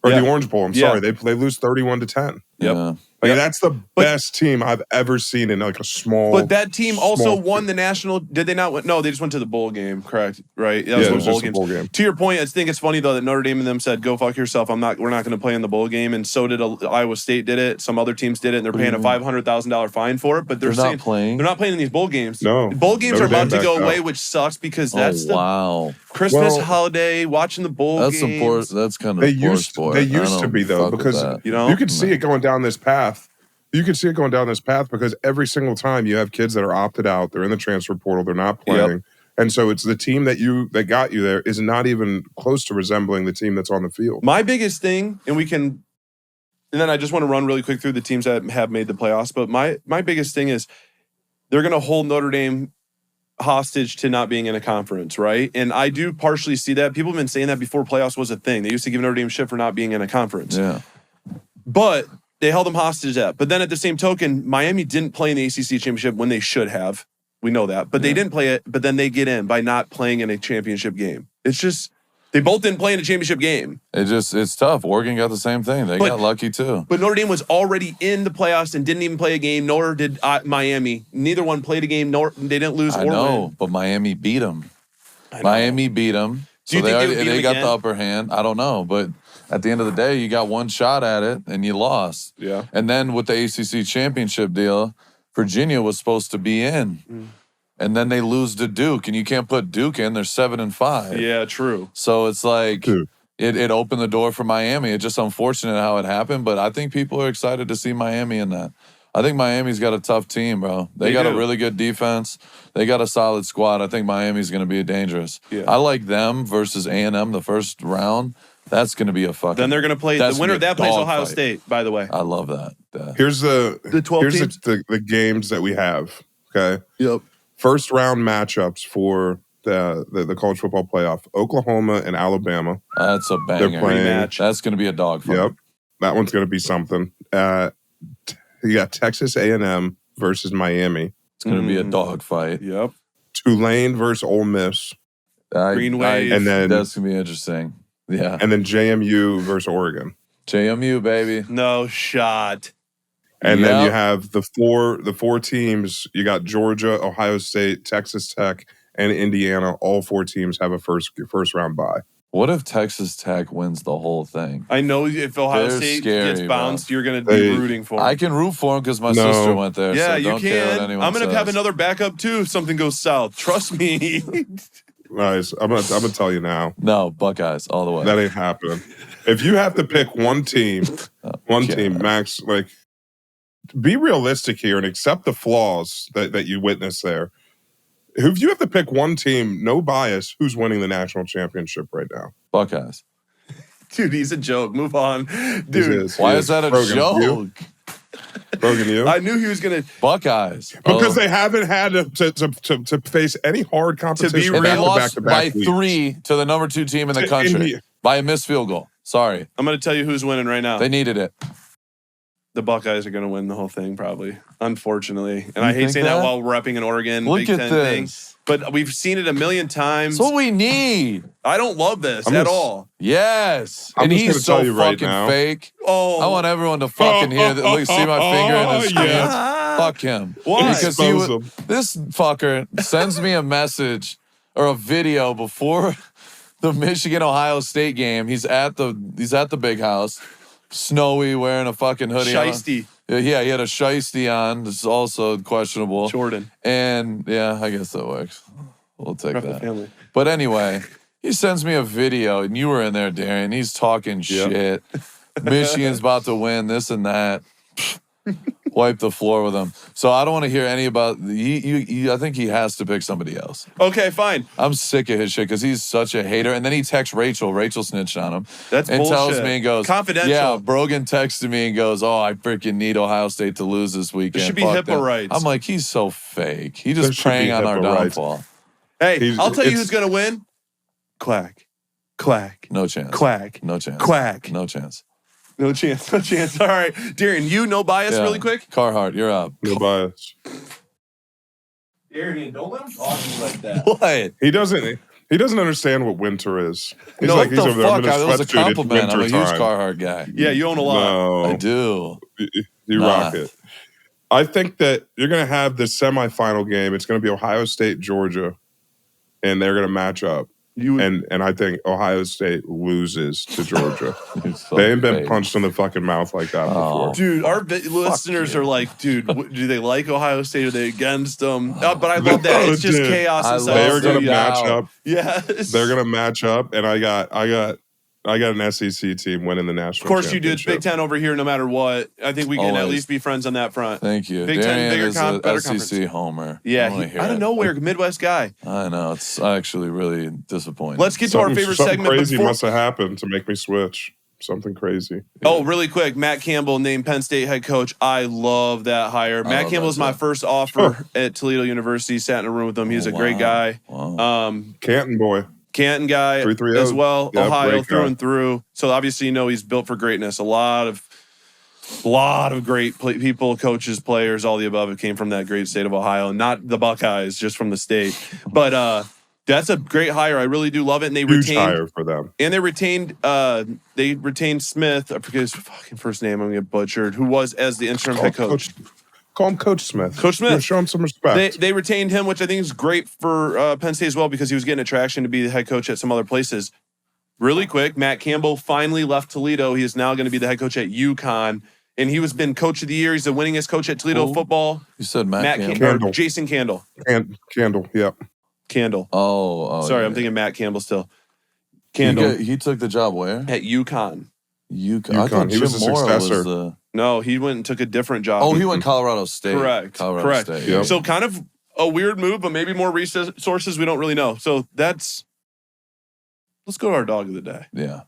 Speaker 4: Or the Orange Bowl, I'm sorry. They lose 31-10.
Speaker 3: Yep.
Speaker 2: Yeah.
Speaker 4: That's the best team I've ever seen in a small.
Speaker 3: But that team also won the national. Did they not win? No, they just went to the bowl game. Correct, right? That was
Speaker 4: it was
Speaker 3: bowl
Speaker 4: just
Speaker 3: games.
Speaker 4: a bowl game.
Speaker 3: To your point, I think it's funny though that Notre Dame and them said, "Go fuck yourself. We're not going to play in the bowl game." And so did Iowa State. Did it? Some other teams did it, and they're paying a $500,000 fine for it. But they're saying
Speaker 2: not playing.
Speaker 3: They're not playing in these bowl games.
Speaker 4: No,
Speaker 3: bowl games
Speaker 4: Notre
Speaker 3: are about
Speaker 4: Dame
Speaker 3: to go
Speaker 4: backed
Speaker 3: away,
Speaker 4: out.
Speaker 3: which sucks because that's
Speaker 2: wow.
Speaker 3: Christmas holiday. Watching the bowl games.
Speaker 2: That's kind of poor sport.
Speaker 4: They used to be though because you could see it going down this path. You can see it going down this path because every single time you have kids that are opted out, they're in the transfer portal, they're not playing.
Speaker 3: Yep.
Speaker 4: And so it's the team that got you there is not even close to resembling the team that's on the field.
Speaker 3: My biggest thing, and then I just want to run really quick through the teams that have made the playoffs, but my biggest thing is they're going to hold Notre Dame hostage to not being in a conference, right? And I do partially see that. People have been saying that before playoffs was a thing. They used to give Notre Dame shit for not being in a conference.
Speaker 2: Yeah.
Speaker 3: But they held them hostage to that. But then at the same token, Miami didn't play in the ACC championship when they should have. We know that. But they didn't play it, but then they get in by not playing in a championship game. It's just, they both didn't play in a championship game.
Speaker 2: It's tough. Oregon got the same thing. They got lucky too.
Speaker 3: But Notre Dame was already in the playoffs and didn't even play a game, nor did Miami. Neither one played a game, nor they didn't lose or win.
Speaker 2: But Miami beat them. Miami beat them.
Speaker 3: Do you
Speaker 2: so
Speaker 3: think
Speaker 2: they got the upper hand? I don't know. But at the end of the day, you got one shot at it and you lost.
Speaker 3: Yeah.
Speaker 2: And then with the ACC championship deal, Virginia was supposed to be in. And then they lose to Duke, and you can't put Duke in. They're 7-5.
Speaker 3: Yeah, true.
Speaker 2: So it's like it opened the door for Miami. It's just unfortunate how it happened, but I think people are excited to see Miami in that. I think Miami's got a tough team, bro. They got a really good defense. They got a solid squad. I think Miami's going to be dangerous.
Speaker 3: Yeah.
Speaker 2: I like them versus A&M the first round. That's going to be a fucking.
Speaker 3: Then they're going to play the winner of that plays Ohio State. By the way,
Speaker 2: I love that.
Speaker 4: Here's the
Speaker 3: 12 teams.
Speaker 4: The games that we have. Okay.
Speaker 3: Yep.
Speaker 4: First round matchups for the college football playoff: Oklahoma and Alabama.
Speaker 2: That's a banger.
Speaker 4: They're playing.
Speaker 3: Rematch.
Speaker 2: That's going to be a dogfight.
Speaker 4: Yep, that one's going to be something. You got Texas A&M versus Miami.
Speaker 2: It's going to be a dogfight.
Speaker 3: Yep.
Speaker 4: Tulane versus Ole Miss,
Speaker 3: Green Wave.
Speaker 4: and then
Speaker 2: that's gonna be interesting. Yeah,
Speaker 4: and then JMU versus Oregon.
Speaker 2: JMU baby.
Speaker 3: No shot.
Speaker 4: And then
Speaker 2: Yep.
Speaker 4: you have the four teams. You got Georgia, Ohio State, Texas Tech, and Indiana. All 4 teams have a first round bye.
Speaker 2: What if Texas Tech wins the whole thing?
Speaker 3: I know if Ohio
Speaker 2: They're
Speaker 3: State
Speaker 2: scary,
Speaker 3: gets bounced,
Speaker 2: bro.
Speaker 3: you're going to be
Speaker 4: They-
Speaker 3: rooting for them.
Speaker 2: I can root for them because my
Speaker 4: No.
Speaker 2: sister went there.
Speaker 3: Yeah,
Speaker 2: so
Speaker 3: you
Speaker 2: don't care what
Speaker 3: can.
Speaker 2: anyone
Speaker 3: I'm going to have
Speaker 2: says.
Speaker 3: another backup too if something goes south. Trust me.
Speaker 4: Nice. I'm gonna tell you now.
Speaker 2: No, Buckeyes all the way.
Speaker 4: That ain't happening. If you have to pick one team, Max, like, be realistic here and accept the flaws that you witness there. If you have to pick one team, no bias, who's winning the national championship right now?
Speaker 2: Buckeyes.
Speaker 3: Dude, he's a joke. Move on.
Speaker 4: He
Speaker 3: Dude,
Speaker 2: Why is that a
Speaker 4: Rogan,
Speaker 2: joke?
Speaker 4: you? Rogan, you?
Speaker 3: I knew he was going to.
Speaker 2: Buckeyes.
Speaker 4: Because
Speaker 2: Oh.
Speaker 4: they haven't had to face any hard competition.
Speaker 2: And they
Speaker 3: real
Speaker 2: lost by
Speaker 4: back-to-back weeks.
Speaker 2: 3 to the number 2 team in the
Speaker 4: To
Speaker 2: country
Speaker 4: India.
Speaker 2: by a missed field goal. Sorry.
Speaker 3: I'm going to tell you who's winning right now.
Speaker 2: They needed it.
Speaker 3: The Buckeyes are going to win the whole thing, probably. Unfortunately. And I hate
Speaker 2: think
Speaker 3: saying that
Speaker 2: that?
Speaker 3: while repping an Oregon
Speaker 2: Look
Speaker 3: Big
Speaker 2: at
Speaker 3: Ten
Speaker 2: this.
Speaker 3: thing. But we've seen it a million times.
Speaker 2: That's what we need.
Speaker 3: I don't love this
Speaker 4: I'm
Speaker 3: at
Speaker 4: just-
Speaker 3: all.
Speaker 2: Yes.
Speaker 4: I'm
Speaker 2: And
Speaker 4: just
Speaker 2: he's
Speaker 4: gonna
Speaker 2: so
Speaker 4: tell you right
Speaker 2: fucking
Speaker 4: now.
Speaker 2: fake.
Speaker 3: Oh.
Speaker 2: I want everyone to fucking hear that. Look, see my finger in his screen.
Speaker 4: yes.
Speaker 2: Fuck him.
Speaker 3: Why?
Speaker 2: Because he
Speaker 4: Expose
Speaker 2: would,
Speaker 4: him.
Speaker 2: this fucker sends me a message or a video before the Michigan-Ohio State game. He's at the big house, snowy, wearing a fucking hoodie. on.
Speaker 3: Shiesty.
Speaker 2: Yeah, he had a shiesty on. This is also questionable.
Speaker 3: Jordan.
Speaker 2: And yeah, I guess that works. We'll take
Speaker 3: Rep the
Speaker 2: that.
Speaker 3: family.
Speaker 2: But anyway, he sends me a video, and you were in there, Darren. He's talking shit. Michigan's about to win, this and that. Wipe the floor with him. So I don't want to hear any about. I think he has to pick somebody else.
Speaker 3: Okay, fine.
Speaker 2: I'm sick of his shit because he's such a hater. And then he texts Rachel. Rachel snitched on him.
Speaker 3: That's
Speaker 2: and
Speaker 3: bullshit.
Speaker 2: tells me and goes,
Speaker 3: Confidential.
Speaker 2: Yeah, Brogan texted me and goes, oh, I freaking need Ohio State to lose this weekend.
Speaker 3: There should be
Speaker 2: Fuck
Speaker 3: HIPAA
Speaker 2: them."
Speaker 3: rights.
Speaker 2: I'm like, he's so fake. He
Speaker 4: There
Speaker 2: just
Speaker 4: should
Speaker 2: preying
Speaker 4: be
Speaker 2: on our
Speaker 4: HIPAA rights.
Speaker 2: downfall.
Speaker 3: Hey, I'll tell you
Speaker 4: it's-
Speaker 3: who's going to win. Quack. Quack.
Speaker 2: No chance.
Speaker 3: Quack.
Speaker 2: No chance.
Speaker 3: Quack.
Speaker 2: No chance.
Speaker 3: No chance. No chance. All right. Darren, you no bias
Speaker 2: Yeah.
Speaker 3: really quick?
Speaker 2: Carhartt, you're up.
Speaker 4: No bias.
Speaker 3: Darren, don't let him talk to you like that.
Speaker 2: What?
Speaker 4: He doesn't understand what winter is. He's
Speaker 2: No,
Speaker 4: like,
Speaker 2: what
Speaker 4: he's
Speaker 2: the
Speaker 4: over there. I'm
Speaker 2: fuck?
Speaker 4: in a
Speaker 2: That was a
Speaker 4: sweatsuit. It's
Speaker 2: compliment. I'm a
Speaker 4: winter
Speaker 2: huge
Speaker 4: time.
Speaker 2: Carhartt guy.
Speaker 3: Yeah, you own a lot.
Speaker 4: No,
Speaker 2: I do.
Speaker 4: You
Speaker 2: Nah.
Speaker 4: rock it. I think that you're going to have the semifinal game. It's going to be Ohio State, Georgia, and they're going to match up. And I think Ohio State loses to Georgia.
Speaker 2: So
Speaker 4: They ain't been
Speaker 2: fake.
Speaker 4: punched in the fucking mouth like that before.
Speaker 3: Dude, our listeners
Speaker 2: you.
Speaker 3: are like, dude, do they like Ohio State? Are they against them? But I love that. It's just
Speaker 4: Dude,
Speaker 3: chaos
Speaker 2: I
Speaker 3: inside.
Speaker 2: love
Speaker 4: They're
Speaker 3: the
Speaker 4: going to
Speaker 3: studio.
Speaker 4: match up.
Speaker 3: Yes.
Speaker 4: They're going to match up, and I got an SEC team winning the national.
Speaker 3: Of course you do. It's
Speaker 4: championship.
Speaker 3: Big Ten over here no matter what. I think we can at
Speaker 2: Always.
Speaker 3: least be friends on that front.
Speaker 2: Thank you.
Speaker 3: Big Ten,
Speaker 2: Darian
Speaker 3: bigger
Speaker 2: is
Speaker 3: better
Speaker 2: a SEC
Speaker 3: conference.
Speaker 2: homer.
Speaker 3: Yeah,
Speaker 2: I wanna hear
Speaker 3: out of
Speaker 2: it.
Speaker 3: nowhere, Midwest guy.
Speaker 2: I know. It's actually really disappointing.
Speaker 3: Let's get to our favorite
Speaker 4: Something
Speaker 3: segment.
Speaker 4: crazy
Speaker 3: before-
Speaker 4: must have happened to make me switch. Something crazy.
Speaker 3: Oh, really quick. Matt Campbell named Penn State head coach. I love that hire. Matt
Speaker 2: love
Speaker 3: Campbell
Speaker 2: that
Speaker 3: is my
Speaker 2: too.
Speaker 3: first offer at Toledo University. Sat in a room with him. He's a great guy.
Speaker 2: Wow.
Speaker 4: Canton boy.
Speaker 3: Canton guy
Speaker 4: 330.
Speaker 3: as well.
Speaker 4: Yeah,
Speaker 3: Ohio
Speaker 4: great
Speaker 3: through
Speaker 4: guy.
Speaker 3: and through. So obviously, you know, he's built for greatness. A lot of great people, coaches, players, all the above have came from that great state of Ohio. Not the Buckeyes, just from the state. But that's a great hire. I really do love it. And they
Speaker 4: Huge
Speaker 3: retained
Speaker 4: hire for them.
Speaker 3: and they retained Smith. I forget his fucking first name. I'm gonna get butchered. Who was as the interim head coach?
Speaker 4: Call him Coach Smith.
Speaker 3: Coach Smith.
Speaker 4: Show him some respect.
Speaker 3: They retained him, which I think is great for Penn State as well because he was getting attraction to be the head coach at some other places. Really quick, Matt Campbell finally left Toledo. He is now going to be the head coach at UConn, and he was been coach of the year. He's the winningest coach at Toledo
Speaker 2: Who?
Speaker 3: football.
Speaker 2: You said Matt Campbell.
Speaker 4: Campbell.
Speaker 3: Jason Candle.
Speaker 4: Candle. Yep.
Speaker 3: Candle.
Speaker 2: Oh,
Speaker 3: Sorry,
Speaker 2: yeah.
Speaker 3: I'm thinking Matt Campbell still. Candle
Speaker 2: He took the job where?
Speaker 3: at UConn.
Speaker 2: UConn. I thought
Speaker 4: He was
Speaker 2: Jim
Speaker 4: the
Speaker 2: Mora
Speaker 4: successor.
Speaker 2: was the.
Speaker 3: No, he went and took a different job.
Speaker 2: Oh, he went Colorado State.
Speaker 3: Correct.
Speaker 2: Colorado
Speaker 3: Correct.
Speaker 2: State.
Speaker 4: Yep.
Speaker 3: So kind of a weird move, but maybe more resources we don't really know. So let's go to our dog of the day.
Speaker 2: Yeah.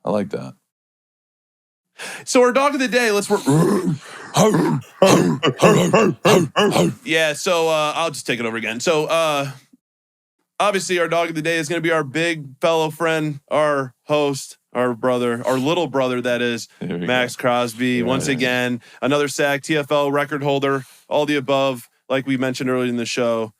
Speaker 2: I like that.
Speaker 3: So our dog of the day, yeah, so I'll just take it over again. So obviously our dog of the day is going to be our big fellow friend, our host, our brother, our little brother, that is,
Speaker 2: Here we
Speaker 3: Maxx
Speaker 2: go.
Speaker 3: Crosby. Once
Speaker 2: Yeah.
Speaker 3: again, another sack, TFL record holder, all the above, like we mentioned earlier in the show.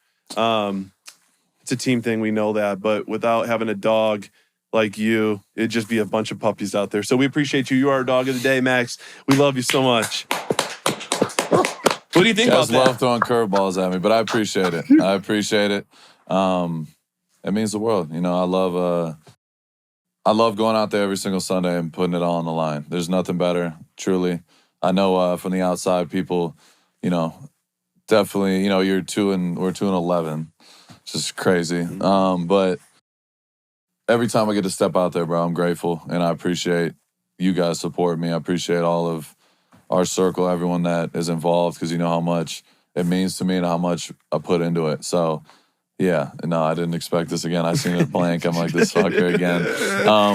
Speaker 3: It's a team thing. We know that. But without having a dog like you, it'd just be a bunch of puppies out there. So we appreciate you. You are our dog of the day, Maxx. We love you so much. What do you think about that?
Speaker 2: I love throwing curveballs at me, but I appreciate it. I appreciate it. It means the world. You know, I love going out there every single Sunday and putting it all on the line. There's nothing better, truly. I know from the outside, people, you know, definitely, you know, we're 2-11. It's just crazy. But every time I get to step out there, bro, I'm grateful, and I appreciate you guys support me. I appreciate all of our circle, everyone that is involved, because you know how much it means to me and how much I put into it. So, yeah, no, I didn't expect this again. I seen it blank. I'm like, this fucker again.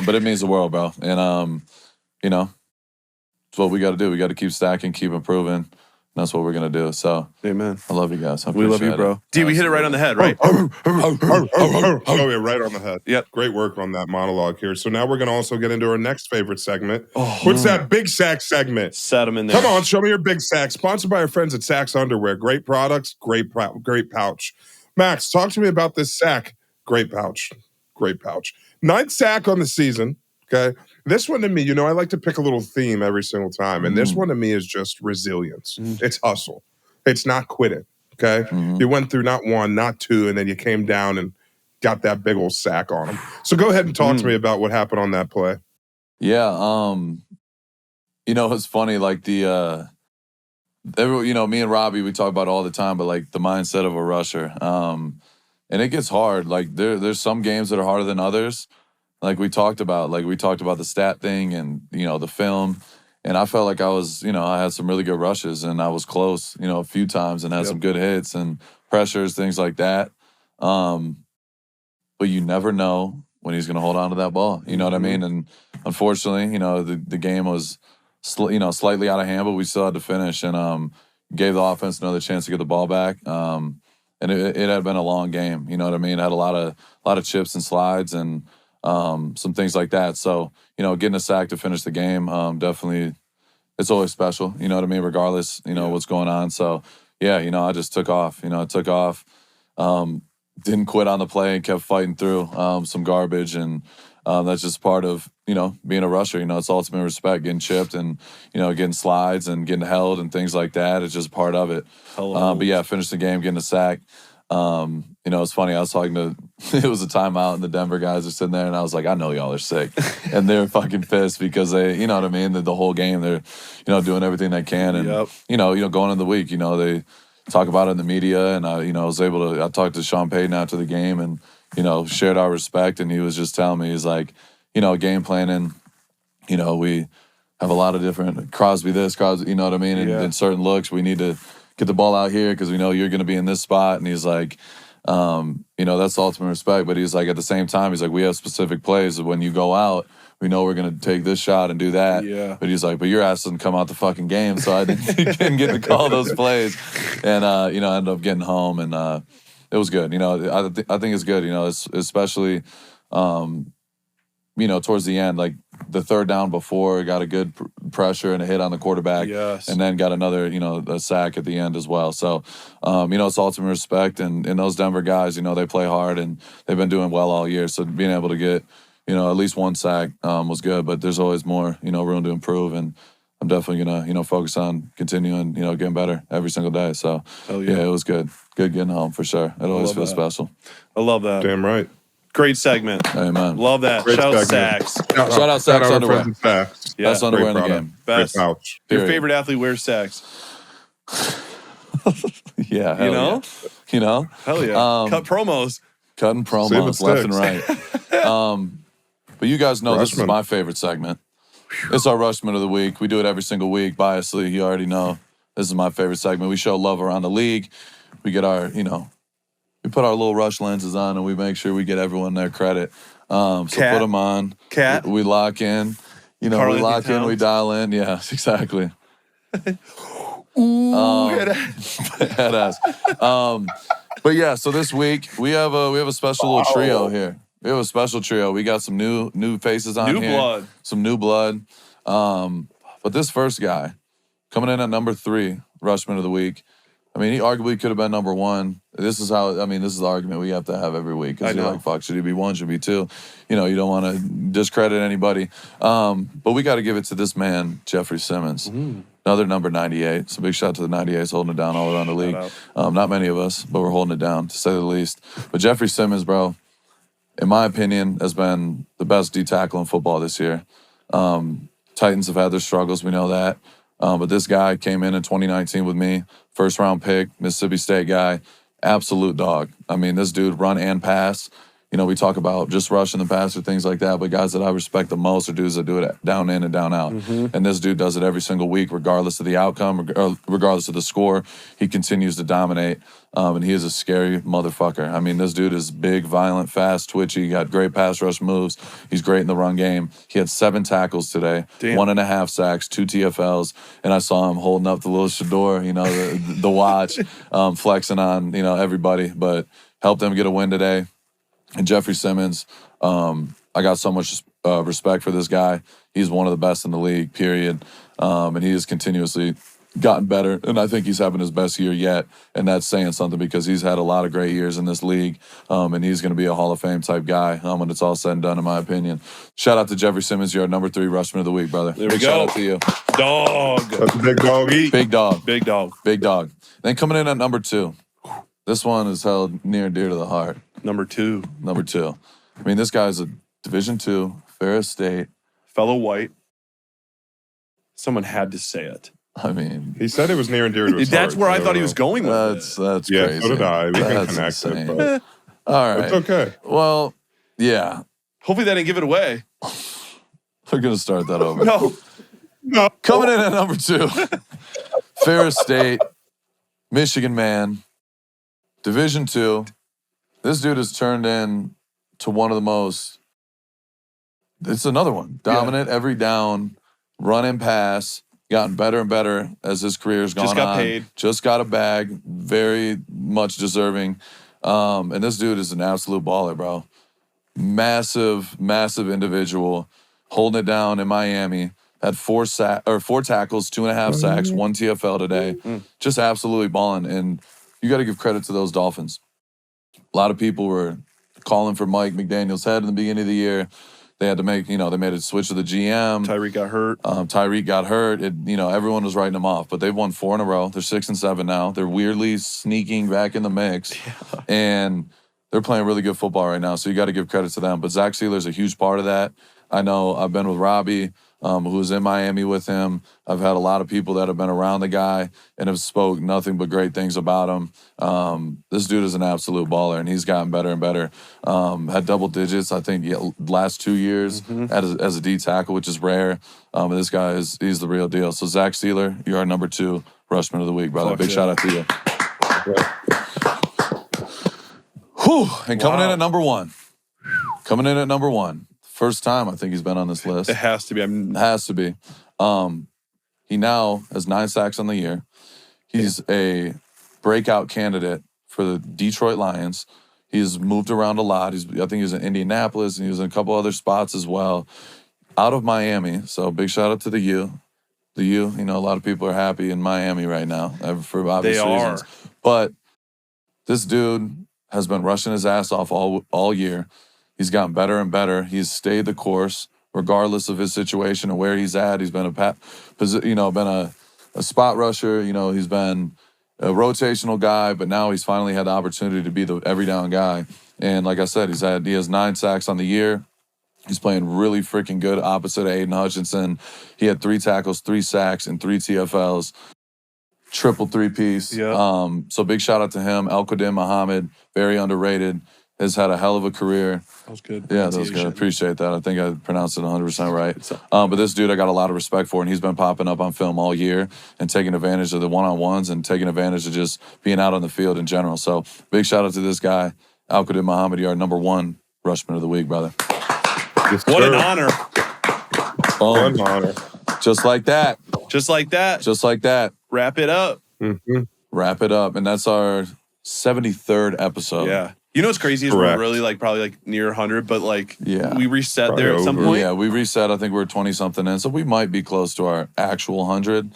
Speaker 2: But it means the world, bro. And, you know, it's what we got to do. We got to keep stacking, keep improving. And that's what we're going to do. So,
Speaker 3: amen.
Speaker 2: I love you guys.
Speaker 3: We love you, bro. D, we hit it right on the head, right?
Speaker 4: Oh, yeah, right on the head.
Speaker 3: Yep.
Speaker 4: Great work on that monologue here. So now we're going to also get into our next favorite segment. What's that Big Sack segment?
Speaker 3: Set them in there.
Speaker 4: Come on, show me your Big Sack. Sponsored by our friends at Sack's Underwear. Great products, great pouch. Maxx, talk to me about this sack. Great pouch. 9th sack on the season. Okay. This one to me, you know, I like to pick a little theme every single time. And this one to me is just resilience. It's hustle. It's not quitting. Okay. You went through not 1, not 2, and then you came down and got that big old sack on him. So go ahead and talk to me about what happened on that play.
Speaker 2: Yeah. You know, it's funny, like you know, me and Robbie, we talk about it all the time, but like the mindset of a rusher. And it gets hard. Like there's some games that are harder than others. Like we talked about the stat thing and, you know, the film. And I felt like I was, you know, I had some really good rushes and I was close, you know, a few times and had some good hits and pressures, things like that. But you never know when he's going to hold on to that ball. You know what I mean? And unfortunately, you know, the game was, slightly out of hand, but we still had to finish and gave the offense another chance to get the ball back. And it had been a long game. You know what I mean? It had a lot of chips and slides and some things like that. So, you know, getting a sack to finish the game, definitely, it's always special. You know what I mean? Regardless, you know, what's going on. So, yeah, you know, I just took off. You know, I took off. Didn't quit on the play and kept fighting through some garbage. And that's just part of, you know, being a rusher. You know, it's ultimate respect, getting chipped and, you know, getting slides and getting held and things like that. It's just part of it. But, yeah, finished the game, getting a sack. You know, it's funny. I was talking to, it was a timeout and the Denver guys are sitting there and I was like, I know y'all are sick. And they're fucking pissed because they, you know what I mean? The whole game, they're, you know, doing everything they can. And, you know, going into the week, you know, they talk about it in the media and you know, I talked to Sean Payton after the game and, you know, shared our respect. And he was just telling me, he's like, you know, game planning, you know, we have a lot of different Crosby, you know what I mean? And certain looks, we need to get the ball out here because we know you're going to be in this spot. And he's like, you know, that's the ultimate respect. But he's like, at the same time, he's like, we have specific plays that when you go out, we know we're going to take this shot and do that. Yeah. But he's like, but your ass doesn't come out the fucking game. So I didn't get to call those plays. And, you know, I ended up getting home and it was good. You know, I think it's good, you know, especially, you know, towards the end, like the third down before, got a good pressure and a hit on the quarterback. And then got another, you know, a sack at the end as well. So, you know, it's ultimate respect. And those Denver guys, you know, they play hard and they've been doing well all year. So being able to get, you know, at least one sack was good. But there's always more, you know, room to improve. And I'm definitely going to, you know, focus on continuing, you know, getting better every single day. So, yeah, it was good. Good getting home for sure. It always feels special.
Speaker 3: I love that.
Speaker 4: Damn right.
Speaker 3: Great segment.
Speaker 2: Amen.
Speaker 3: Love that.
Speaker 4: Great
Speaker 3: Shout out
Speaker 4: segment.
Speaker 3: Sacks.
Speaker 2: Shout out Sack's Underwear.
Speaker 4: Sacks.
Speaker 2: Best underwear in the game.
Speaker 3: Best.
Speaker 4: Pouch.
Speaker 3: Your favorite athlete wears Sacks.
Speaker 2: Yeah. Hell
Speaker 3: You know?
Speaker 2: Yeah. You know?
Speaker 3: Hell yeah. Cut promos.
Speaker 2: Cutting promos left and right. But you guys know this is my favorite segment. It's our Rushment of the week. We do it every single week. Biasly, you already know. This is my favorite segment. We show love around the league. We get our, you know, we put our little rush lenses on and we make sure we get everyone their credit. So put them on. We lock in. You know, we lock in, we dial in. Yeah, exactly.
Speaker 3: Ooh,
Speaker 2: headass. But yeah, so this week we have a special little trio here. We have a special trio. We got some new faces on here.
Speaker 3: New blood.
Speaker 2: Some new blood. But this first guy, coming in at number 3, Rushman of the week, I mean, he arguably could have been number one. This is the argument we have to have every week. Because you're like, fuck, should he be one? Should he be two? You know, you don't want to discredit anybody. But we got to give it to this man, Jeffrey Simmons. Another number 98. So big shout out to the 98s holding it down all around the league. Not many of us, but we're holding it down, to say the least. But Jeffrey Simmons, bro, in my opinion, has been the best D tackle in football this year. Titans have had their struggles. We know that. But this guy came in 2019 with me, first round pick, Mississippi State guy, absolute dog. I mean, this dude run and pass. You know, we talk about just rushing the pass or things like that, but guys that I respect the most are dudes that do it down in and down out. And this dude does it every single week, regardless of the outcome, or regardless of the score. He continues to dominate, and he is a scary motherfucker. I mean, this dude is big, violent, fast, twitchy, got great pass rush moves. He's great in the run game. He had 7 tackles today, 1.5 sacks, 2 TFLs, and I saw him holding up the little Shador, you know, the watch, flexing on, you know, everybody, but helped them get a win today. And Jeffrey Simmons, I got so much respect for this guy. He's one of the best in the league, period. And he has continuously gotten better. And I think he's having his best year yet. And that's saying something because he's had a lot of great years in this league. And he's going to be a Hall of Fame type guy when it's all said and done, in my opinion. Shout out to Jeffrey Simmons. You're our number 3 Rushman of the week, brother.
Speaker 3: There we go.
Speaker 2: Shout out to you.
Speaker 3: Dog.
Speaker 4: That's a big dog eat.
Speaker 2: Big dog.
Speaker 3: Big dog.
Speaker 2: Big dog. Then coming in at number 2. This one is held near and dear to the heart.
Speaker 3: Number 2.
Speaker 2: Number 2. I mean, this guy's a Division II, Ferris State.
Speaker 3: Fellow white. Someone had to say it.
Speaker 2: I mean,
Speaker 4: He said it was near and dear to his
Speaker 3: That's
Speaker 4: heart,
Speaker 3: where I
Speaker 4: so-
Speaker 3: thought he was going with
Speaker 2: that's
Speaker 4: Yeah,
Speaker 2: crazy.
Speaker 4: so did I. We can
Speaker 2: That's
Speaker 4: connect
Speaker 2: insane.
Speaker 4: it, but
Speaker 2: All right.
Speaker 4: it's okay.
Speaker 2: Well, yeah.
Speaker 3: Hopefully that didn't give it away.
Speaker 2: We're going to start that over.
Speaker 3: No.
Speaker 2: Coming in at number 2, Ferris State, Michigan man, Division II. This dude has turned in to one of the most, it's another one, dominant every down, run and pass, gotten better and better as his career's gone on.
Speaker 3: Just got paid.
Speaker 2: Just got a bag, very much deserving. And this dude is an absolute baller, bro. Massive, massive individual, holding it down in Miami. Had 4 tackles, 2.5 sacks, 1 TFL today. Just absolutely balling. And you got to give credit to those Dolphins. A lot of people were calling for Mike McDaniel's head in the beginning of the year. They had to make, they made a switch to the GM.
Speaker 3: Tyreek got hurt.
Speaker 2: Tyreek got hurt. Everyone was writing them off, but they've won 4 in a row. They're 6-7 now. They're weirdly sneaking back in the mix, and they're playing really good football right now. So you got to give credit to them. But Zach Sieler's a huge part of that. I know I've been with Robbie, who was in Miami with him. I've had a lot of people that have been around the guy and have spoke nothing but great things about him. This dude is an absolute baller, and he's gotten better and better. Had double digits, I think, last 2 years as a D tackle, which is rare. And this guy he's the real deal. So Zach Sieler, you're our number 2 Rushman of the week, brother. Big shout out to you. Whew. And coming in at number 1. Coming in at number 1. First time I think he's been on this list.
Speaker 3: It has to be.
Speaker 2: It has to be. He now has 9 sacks on the year. He's a breakout candidate for the Detroit Lions. He's moved around a lot. I think he was in Indianapolis, and he was in a couple other spots as well. Out of Miami, so big shout out to the U. The U, a lot of people are happy in Miami right now for obvious reasons. But this dude has been rushing his ass off all year. He's gotten better and better. He's stayed the course, regardless of his situation and where he's at. He's been a spot rusher. He's been a rotational guy, but now he's finally had the opportunity to be the every down guy. And like I said, he has 9 sacks on the year. He's playing really freaking good opposite of Aiden Hutchinson. He had 3 tackles, 3 sacks, and 3 TFLs. Triple 3-piece.
Speaker 3: Yeah.
Speaker 2: So big shout out to him. El-Qadim Muhammad, very underrated. Has had a hell of a career.
Speaker 3: That was good.
Speaker 2: Yeah, that was good. I appreciate that. I think I pronounced it 100% right. But this dude I got a lot of respect for, and he's been popping up on film all year and taking advantage of the one-on-ones and taking advantage of just being out on the field in general. So big shout out to this guy, El-Qadim Muhammad. You're our number 1 Rushman of the week, brother.
Speaker 4: Yes,
Speaker 3: What an
Speaker 4: sir.
Speaker 3: honor.
Speaker 2: Boom.
Speaker 4: What an honor.
Speaker 2: Just like that.
Speaker 3: Just like that.
Speaker 2: Just like that.
Speaker 3: Wrap it up.
Speaker 4: Mm-hmm.
Speaker 2: Wrap it up. And that's our 73rd episode.
Speaker 3: Yeah. You know what's crazy is
Speaker 4: Correct.
Speaker 3: we're really probably near 100, but
Speaker 2: Yeah.
Speaker 3: we reset
Speaker 4: Probably
Speaker 3: there at some
Speaker 4: over.
Speaker 3: point.
Speaker 2: Yeah, we reset. I think we're 20-something in, so we might be close to our actual 100.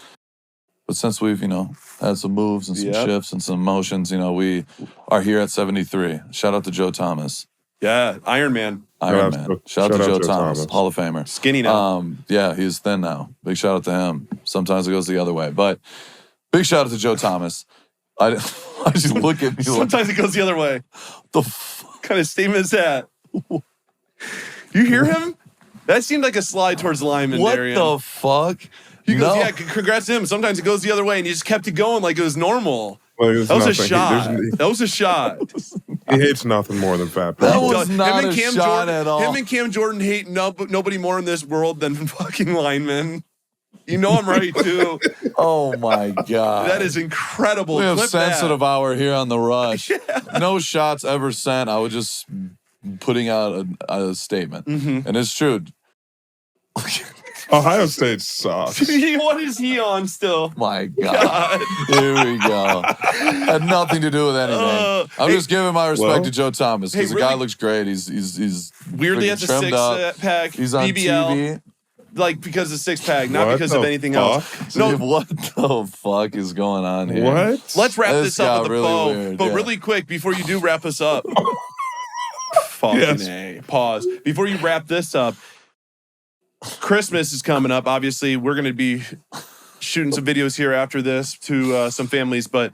Speaker 2: But since we've, had some moves and some shifts and some motions, we are here at 73. Shout out to Joe Thomas.
Speaker 3: Yeah, Iron Man.
Speaker 2: Iron Man. Shout out to Joe Thomas, Hall of Famer.
Speaker 3: Skinny now.
Speaker 2: Yeah, he's thin now. Big shout out to him. Sometimes it goes the other way. But big shout out to Joe Thomas. I just look at me
Speaker 3: Sometimes it goes the other way.
Speaker 2: What
Speaker 3: kind of statement is that? You hear him? That seemed like a slide towards the lineman.
Speaker 2: What
Speaker 3: Darian.
Speaker 2: the fuck?
Speaker 3: He goes, yeah, congrats to him. Sometimes it goes the other way, and he just kept it going like it was normal.
Speaker 4: Well,
Speaker 3: that was a shot. That was a shot.
Speaker 4: He hates nothing more than fat people.
Speaker 2: That was not a shot at all.
Speaker 3: Him and Cam Jordan hate nobody more in this world than fucking linemen. You know I'm right, too.
Speaker 2: Oh, my God.
Speaker 3: That is incredible.
Speaker 2: We have
Speaker 3: Clip
Speaker 2: sensitive
Speaker 3: that.
Speaker 2: hour here on The Rush.
Speaker 3: Yeah.
Speaker 2: No shots ever sent. I was just putting out a statement.
Speaker 3: Mm-hmm.
Speaker 2: And it's true.
Speaker 4: Ohio State sucks.
Speaker 3: What is he on still?
Speaker 2: My God. Here we go. Had nothing to do with anything. I'm just giving my respect to Joe Thomas because the guy looks great. He's
Speaker 3: weirdly at the six-pack.
Speaker 2: He's on
Speaker 3: BBL.
Speaker 2: TV.
Speaker 3: Like because of six-pack, not because of anything else.
Speaker 2: No, what the fuck is going on here?
Speaker 4: What?
Speaker 3: Let's wrap this up with a
Speaker 2: really
Speaker 3: bow.
Speaker 2: weird,
Speaker 3: but really quick, before you do wrap us up. Fucking A. Pause. Before you wrap this up, Christmas is coming up. Obviously, we're going to be shooting some videos here after this to some families. But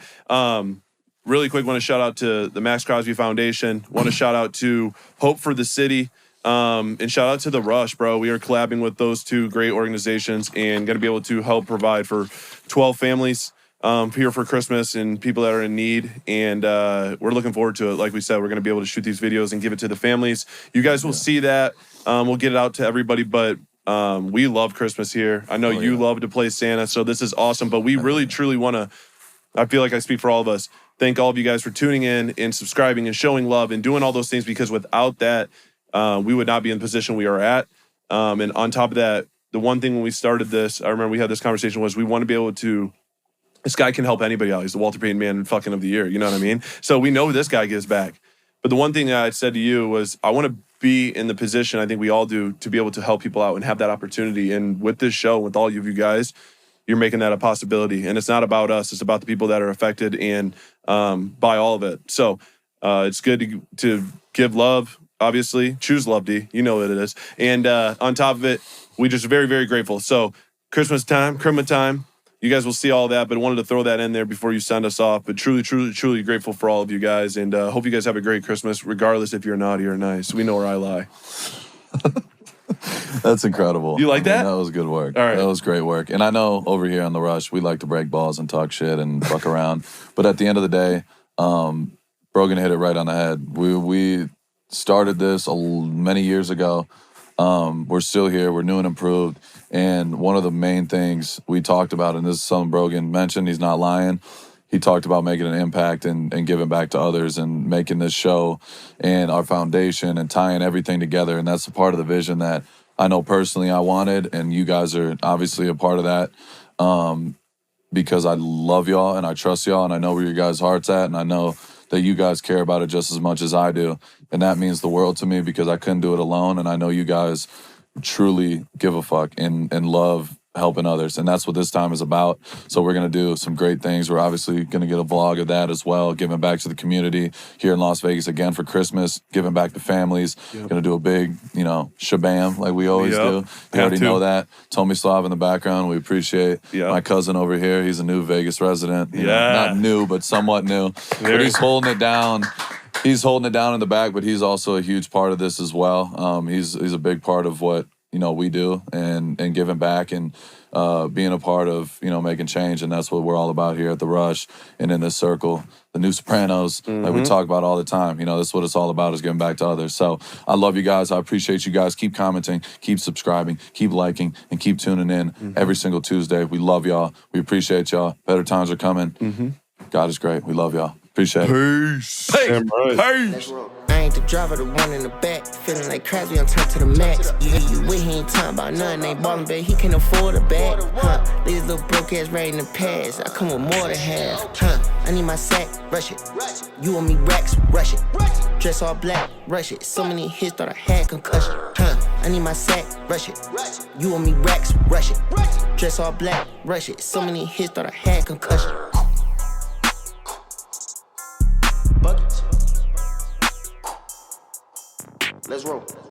Speaker 3: really quick, want to shout out to the Maxx Crosby Foundation. Want to shout out to Hope for the City. And shout out to The Rush, bro. We are collabing with those two great organizations and going to be able to help provide for 12 families here for Christmas and people that are in need. And we're looking forward to it. Like we said, we're going to be able to shoot these videos and give it to the families. You guys will see that. We'll get it out to everybody, but we love Christmas here. I know you love to play Santa, so this is awesome. But we really, truly want to, I feel like I speak for all of us, thank all of you guys for tuning in and subscribing and showing love and doing all those things, because without that, we would not be in the position we are at. And on top of that, the one thing when we started this, I remember we had this conversation, was we want to be able to, this guy can help anybody out. He's the Walter Payton Man fucking of the year. You know what I mean? So we know this guy gives back. But the one thing that I said to you was, I want to be in the position, I think we all do, to be able to help people out and have that opportunity. And with this show, with all of you guys, you're making that a possibility. And it's not about us. It's about the people that are affected and by all of it. So it's good to give love, obviously. Choose love, D. You know what it is. And on top of it, we just very, very grateful. So Christmas time, you guys will see all that, but I wanted to throw that in there before you send us off. But truly, truly, truly grateful for all of you guys, and hope you guys have a great Christmas, regardless if you're naughty or nice. We know where I lie.
Speaker 2: That's incredible.
Speaker 3: You like that?
Speaker 2: That was good work.
Speaker 3: All right.
Speaker 2: That was great work. And I know over here on The Rush, we like to break balls and talk shit and fuck around. But at the end of the day, Brogan hit it right on the head. We started this many years ago. We're still here. We're new and improved. And one of the main things we talked about, and this is something Brogan mentioned, he's not lying. He talked about making an impact and giving back to others and making this show and our foundation and tying everything together. And that's a part of the vision that I know personally I wanted. And you guys are obviously a part of that because I love y'all and I trust y'all and I know where your guys' heart's at. And I know that you guys care about it just as much as I do. And that means the world to me because I couldn't do it alone. And I know you guys truly give a fuck and love helping others. And that's what this time is about. So we're going to do some great things. We're obviously going to get a vlog of that as well, giving back to the community here in Las Vegas again for Christmas, giving back to families. Going to do a big, shabam like we always do. You already know that. Tomislav in the background. We appreciate my cousin over here. He's a new Vegas resident. You know, not new, but somewhat new. But he's holding it down. He's holding it down in the back, but he's also a huge part of this as well. He's a big part of what we do and giving back and being a part of making change, and that's what we're all about here at The Rush and in this circle. The New Sopranos, like we talk about all the time. That's what it's all about, is giving back to others. So I love you guys. I appreciate you guys. Keep commenting, keep subscribing, keep liking, and keep tuning in every single Tuesday. We love y'all. We appreciate y'all. Better times are coming. God is great. We love y'all. Appreciate it.
Speaker 3: Peace. Peace.
Speaker 1: I ain't the driver, the one in the back. Feeling like Crosby on top to the max. You with, he ain't talking about nothing. Ain't ballin', babe, he can't afford a bag. Leave his little broke ass right in the past. I come with more than half. I need my sack, rush it. You and me racks, rush it. Dress all black, rush it. So many hits, thought I had concussion. I need my sack, rush it. You owe me racks, rush it. Dress all black, rush it. So many hits, thought I had concussion. Buckets. Let's roll.